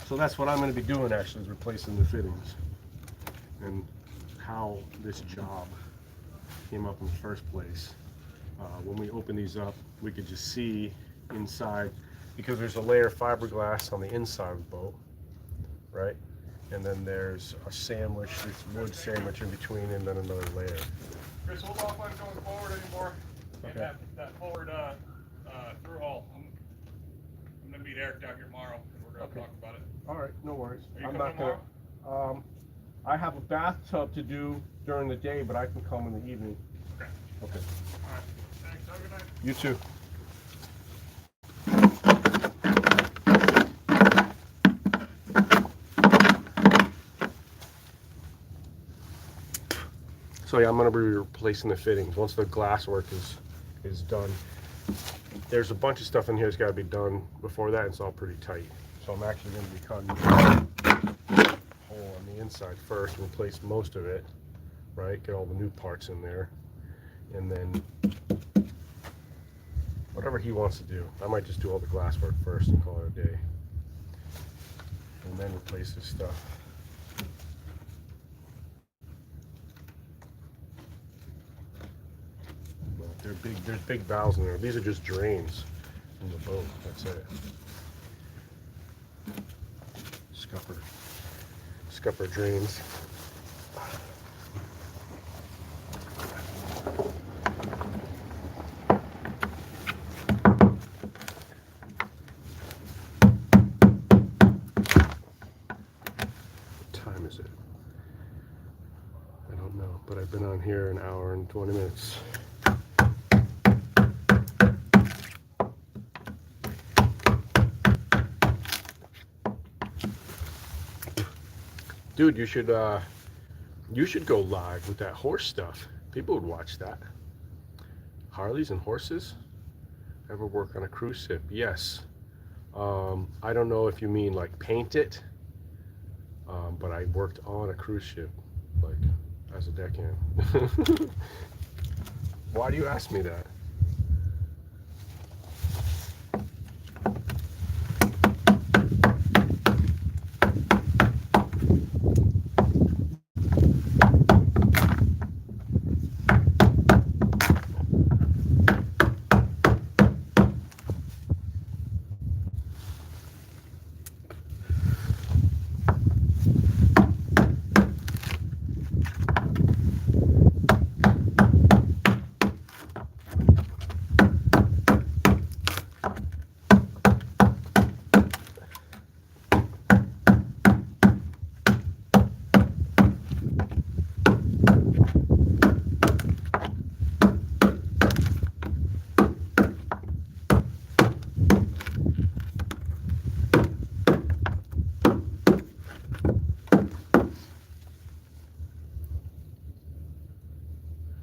So that's what I'm going to be doing, actually, is replacing the fittings. And how this job came up in the first place. When we open these up, we could just see inside, because there's a layer of fiberglass on the inside of the boat, right? And then there's a sandwich, this wood sandwich in between, and then another layer. Chris, hold off on going forward anymore. Okay. And that forward through hole. I'm gonna meet Eric down here tomorrow, and we're gonna talk about it. All right, no worries. Are you I'm coming not gonna. I have a bathtub to do during the day, but I can come in the evening. Okay. Okay. All right. Thanks. Have a good night. You too. So yeah, I'm gonna be replacing the fittings once the glass work is done. There's a bunch of stuff in here that's got to be done before that. It's all pretty tight. So I'm actually going to be cutting a hole on the inside first, replace most of it, right? Get all the new parts in there, and then whatever he wants to do. I might just do all the glass work first and call it a day, and then replace this stuff. They're big. There's big valves in there. These are just drains in the boat. That's it. Scupper drains. I've been on here an hour and 20 minutes. Dude, you should go live with that horse stuff. People would watch that. Harleys and horses? Ever work on a cruise ship? Yes. I don't know if you mean like paint it, but I worked on a cruise ship, like as a deckhand. Why do you ask me that?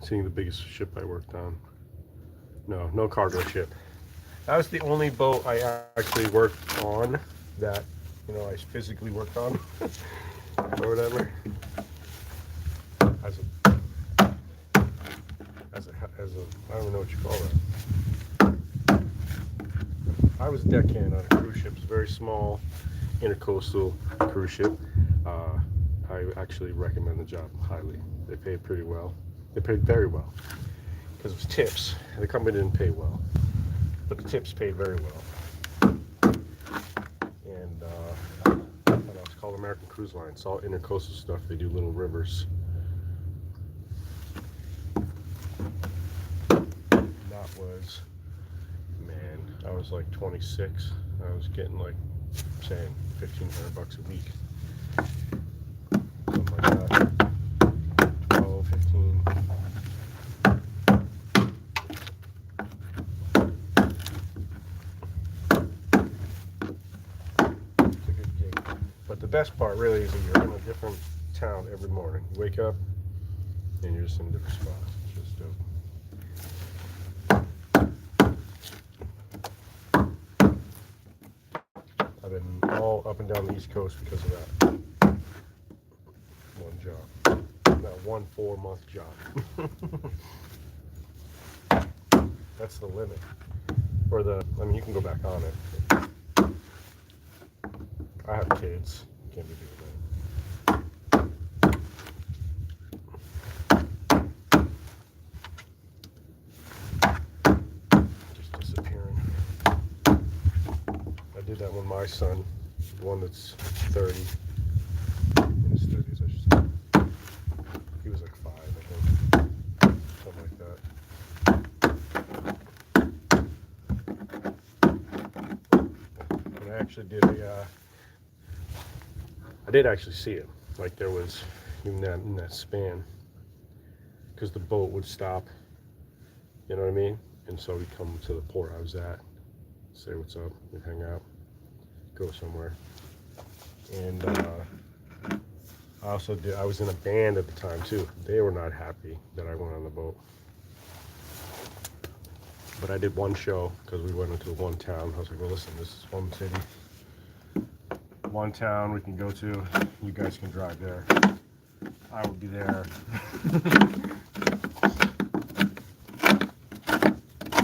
Seeing the biggest ship I worked on. No cargo ship. That was the only boat I actually worked on that, I physically worked on or whatever. As a, I don't even know what you call that. I was a deckhand on a cruise ship. It's a very small intercoastal cruise ship. I actually recommend the job highly. They paid pretty well. They paid very well because it was tips. The company didn't pay well, but the tips paid very well. And it's called American Cruise Line. It's all intercoastal stuff. They do little rivers. That was, man, I was like 26. I was getting like, saying $1,500 a week. Something like that. 12, 15. It's a good gig. But the best part really is that you're in a different town every morning. You wake up and you're just in a different spot. It's just dope. I've been all up and down the East Coast because of that one job. That 1 4-month job. That's the limit. You can go back on it. I have kids. Can't be doing that. Just disappearing. I did that when my son, the one that's 30, in his 30s, I should say. He was like 5, I think. Something like that. And I actually did I did actually see it. Like there was, even in that span. Because the boat would stop, you know what I mean? And so we'd come to the port I was at, say what's up, we'd hang out, go somewhere. And I was in a band at the time too. They were not happy that I went on the boat. But I did one show because we went into one town. I was like, well, listen, this is one city, one town we can go to. You guys can drive there. I will be there.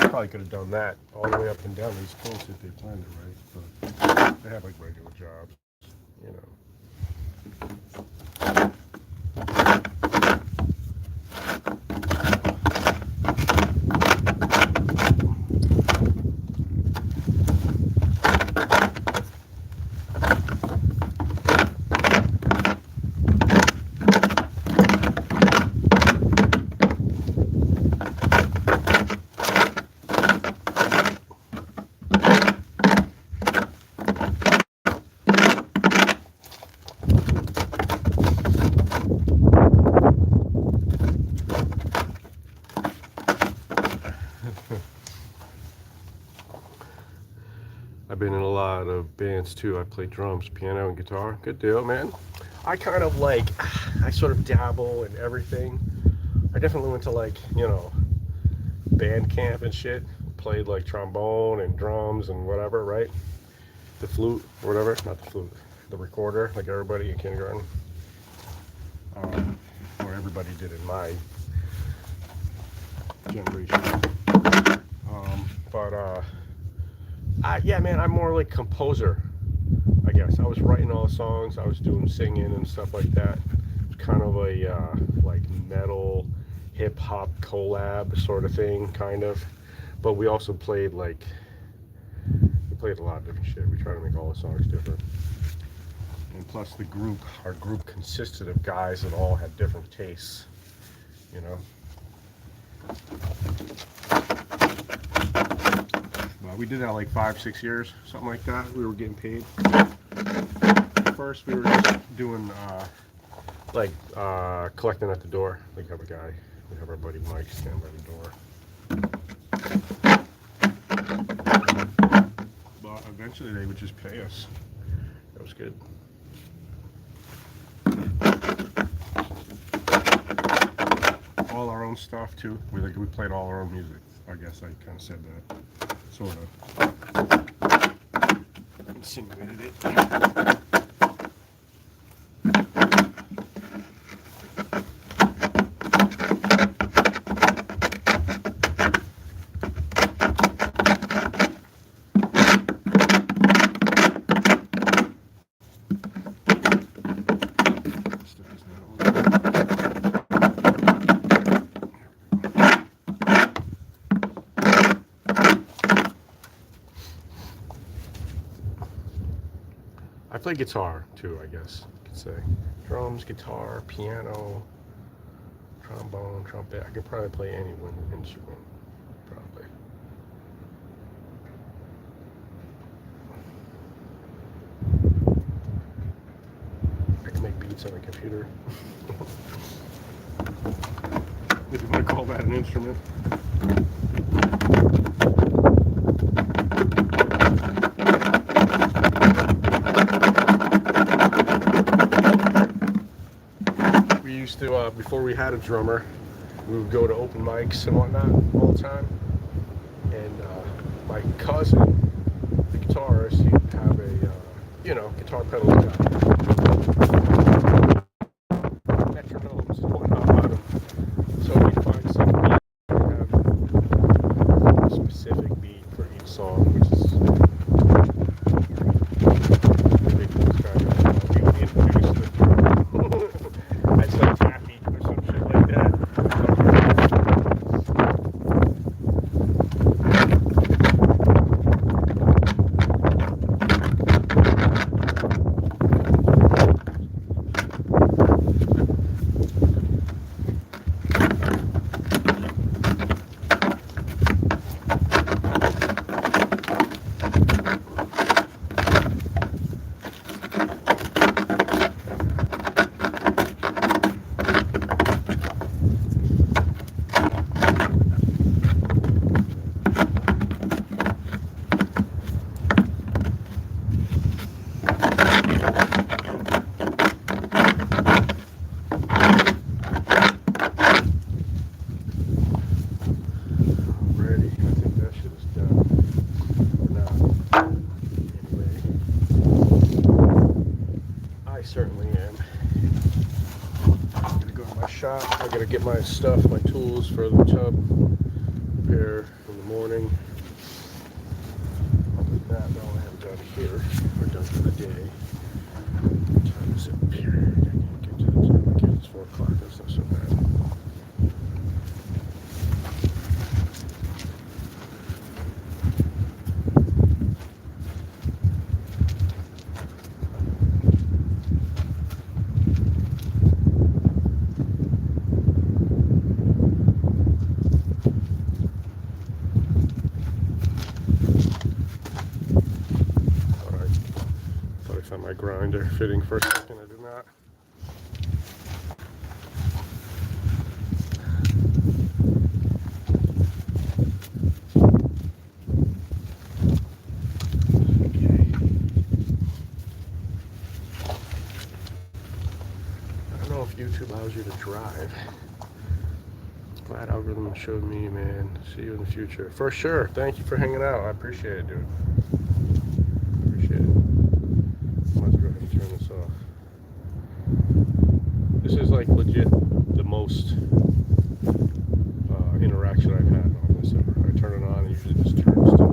Probably could have done that all the way up and down the East Coast if they planned it right. But they have like regular jobs, you know. bands too. I play drums, piano, and guitar. Good deal, man. I kind of like, I sort of dabble in everything. I definitely went to like, you know, band camp and shit. Played like trombone and drums and whatever, right? The flute or whatever. Not the flute. The recorder, like everybody in kindergarten. Or everybody did in my generation. Yeah, man, I'm more like composer, I guess. I was writing all the songs. I was doing singing and stuff like that. It's kind of a like metal, hip hop collab sort of thing, kind of. But we also played like, we played a lot of different shit. We tried to make all the songs different. And plus the group, our group consisted of guys that all had different tastes, you know. Well, we did that like 5-6 years, something like that. We were getting paid. First, we were just doing collecting at the door. We have a guy, we have our buddy Mike stand by the door. But eventually, they would just pay us. That was good. All our own stuff too. We played all our own music. I guess I kind of said that. Sort of insinuated it. I play guitar too, I guess you could say. Drums, guitar, piano, trombone, trumpet. I could probably play any wind instrument, probably. I can make beats on a computer. If you want to call that an instrument. Before we had a drummer, we would go to open mics and whatnot all the time. And my cousin, the guitarist, he'd have a, guitar pedal guy. Metronomes and whatnot on him. So we'd find some beat, have a specific beat for each song, which is ridiculous kind of. We would introduce the I said taffy or some shit like that. Certainly am. I'm gonna go to my shop. I gotta get my stuff, my tools for the tub repair in the morning. Other than that, all I have done here, we're done for the day. What time is it here? I can't get to the time. Okay, it's 4 o'clock. That's not so bad. My grinder fitting for a second. I did not. Okay. which allows you to drive. Glad algorithm showed me, man. See you in the future. For sure. Thank you for hanging out. I appreciate it, dude. Appreciate it. Might as well go ahead and turn this off. This is like legit the most interaction I've had on this ever. I turn it on and usually just turns to,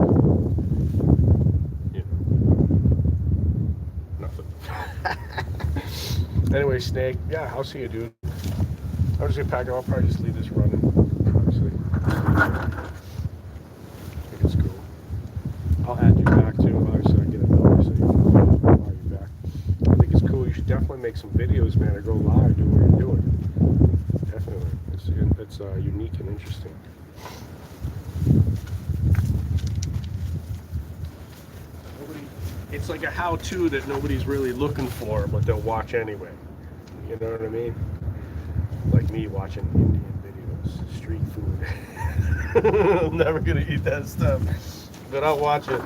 you know, nothing. Anyway, Snake, yeah, I'll see you, dude. I'm just gonna pack it up. I'll probably just leave this running, obviously. I think it's cool. I'll add you back too, obviously. I get a number so you can follow you back. I think it's cool. You should definitely make some videos, man, or go live, do what you're doing. Definitely. It's unique and interesting. It's like a how-to that nobody's really looking for, but they'll watch anyway. You know what I mean? Like me watching Indian videos, street food. I'm never gonna eat that stuff, but I'll watch it.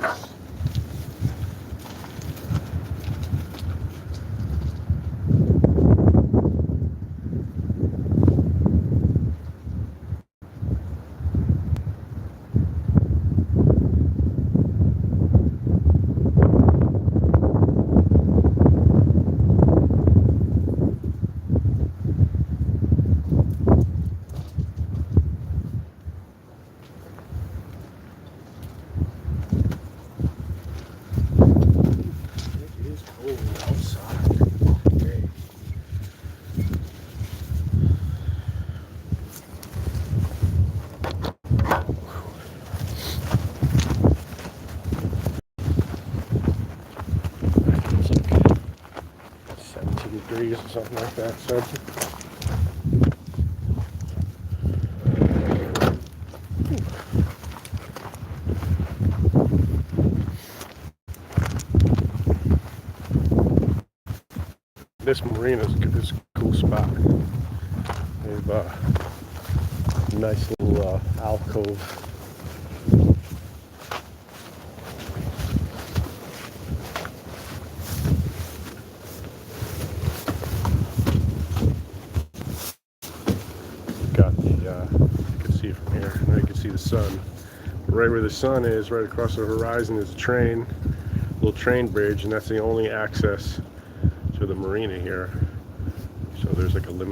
Degrees or something like that. So this marina is a cool spot. They have a nice little alcove. Got the, you can see from here, now you can see the sun. Right where the sun is, right across the horizon, is a train, little train bridge, and that's the only access to the marina here. So there's like a limit.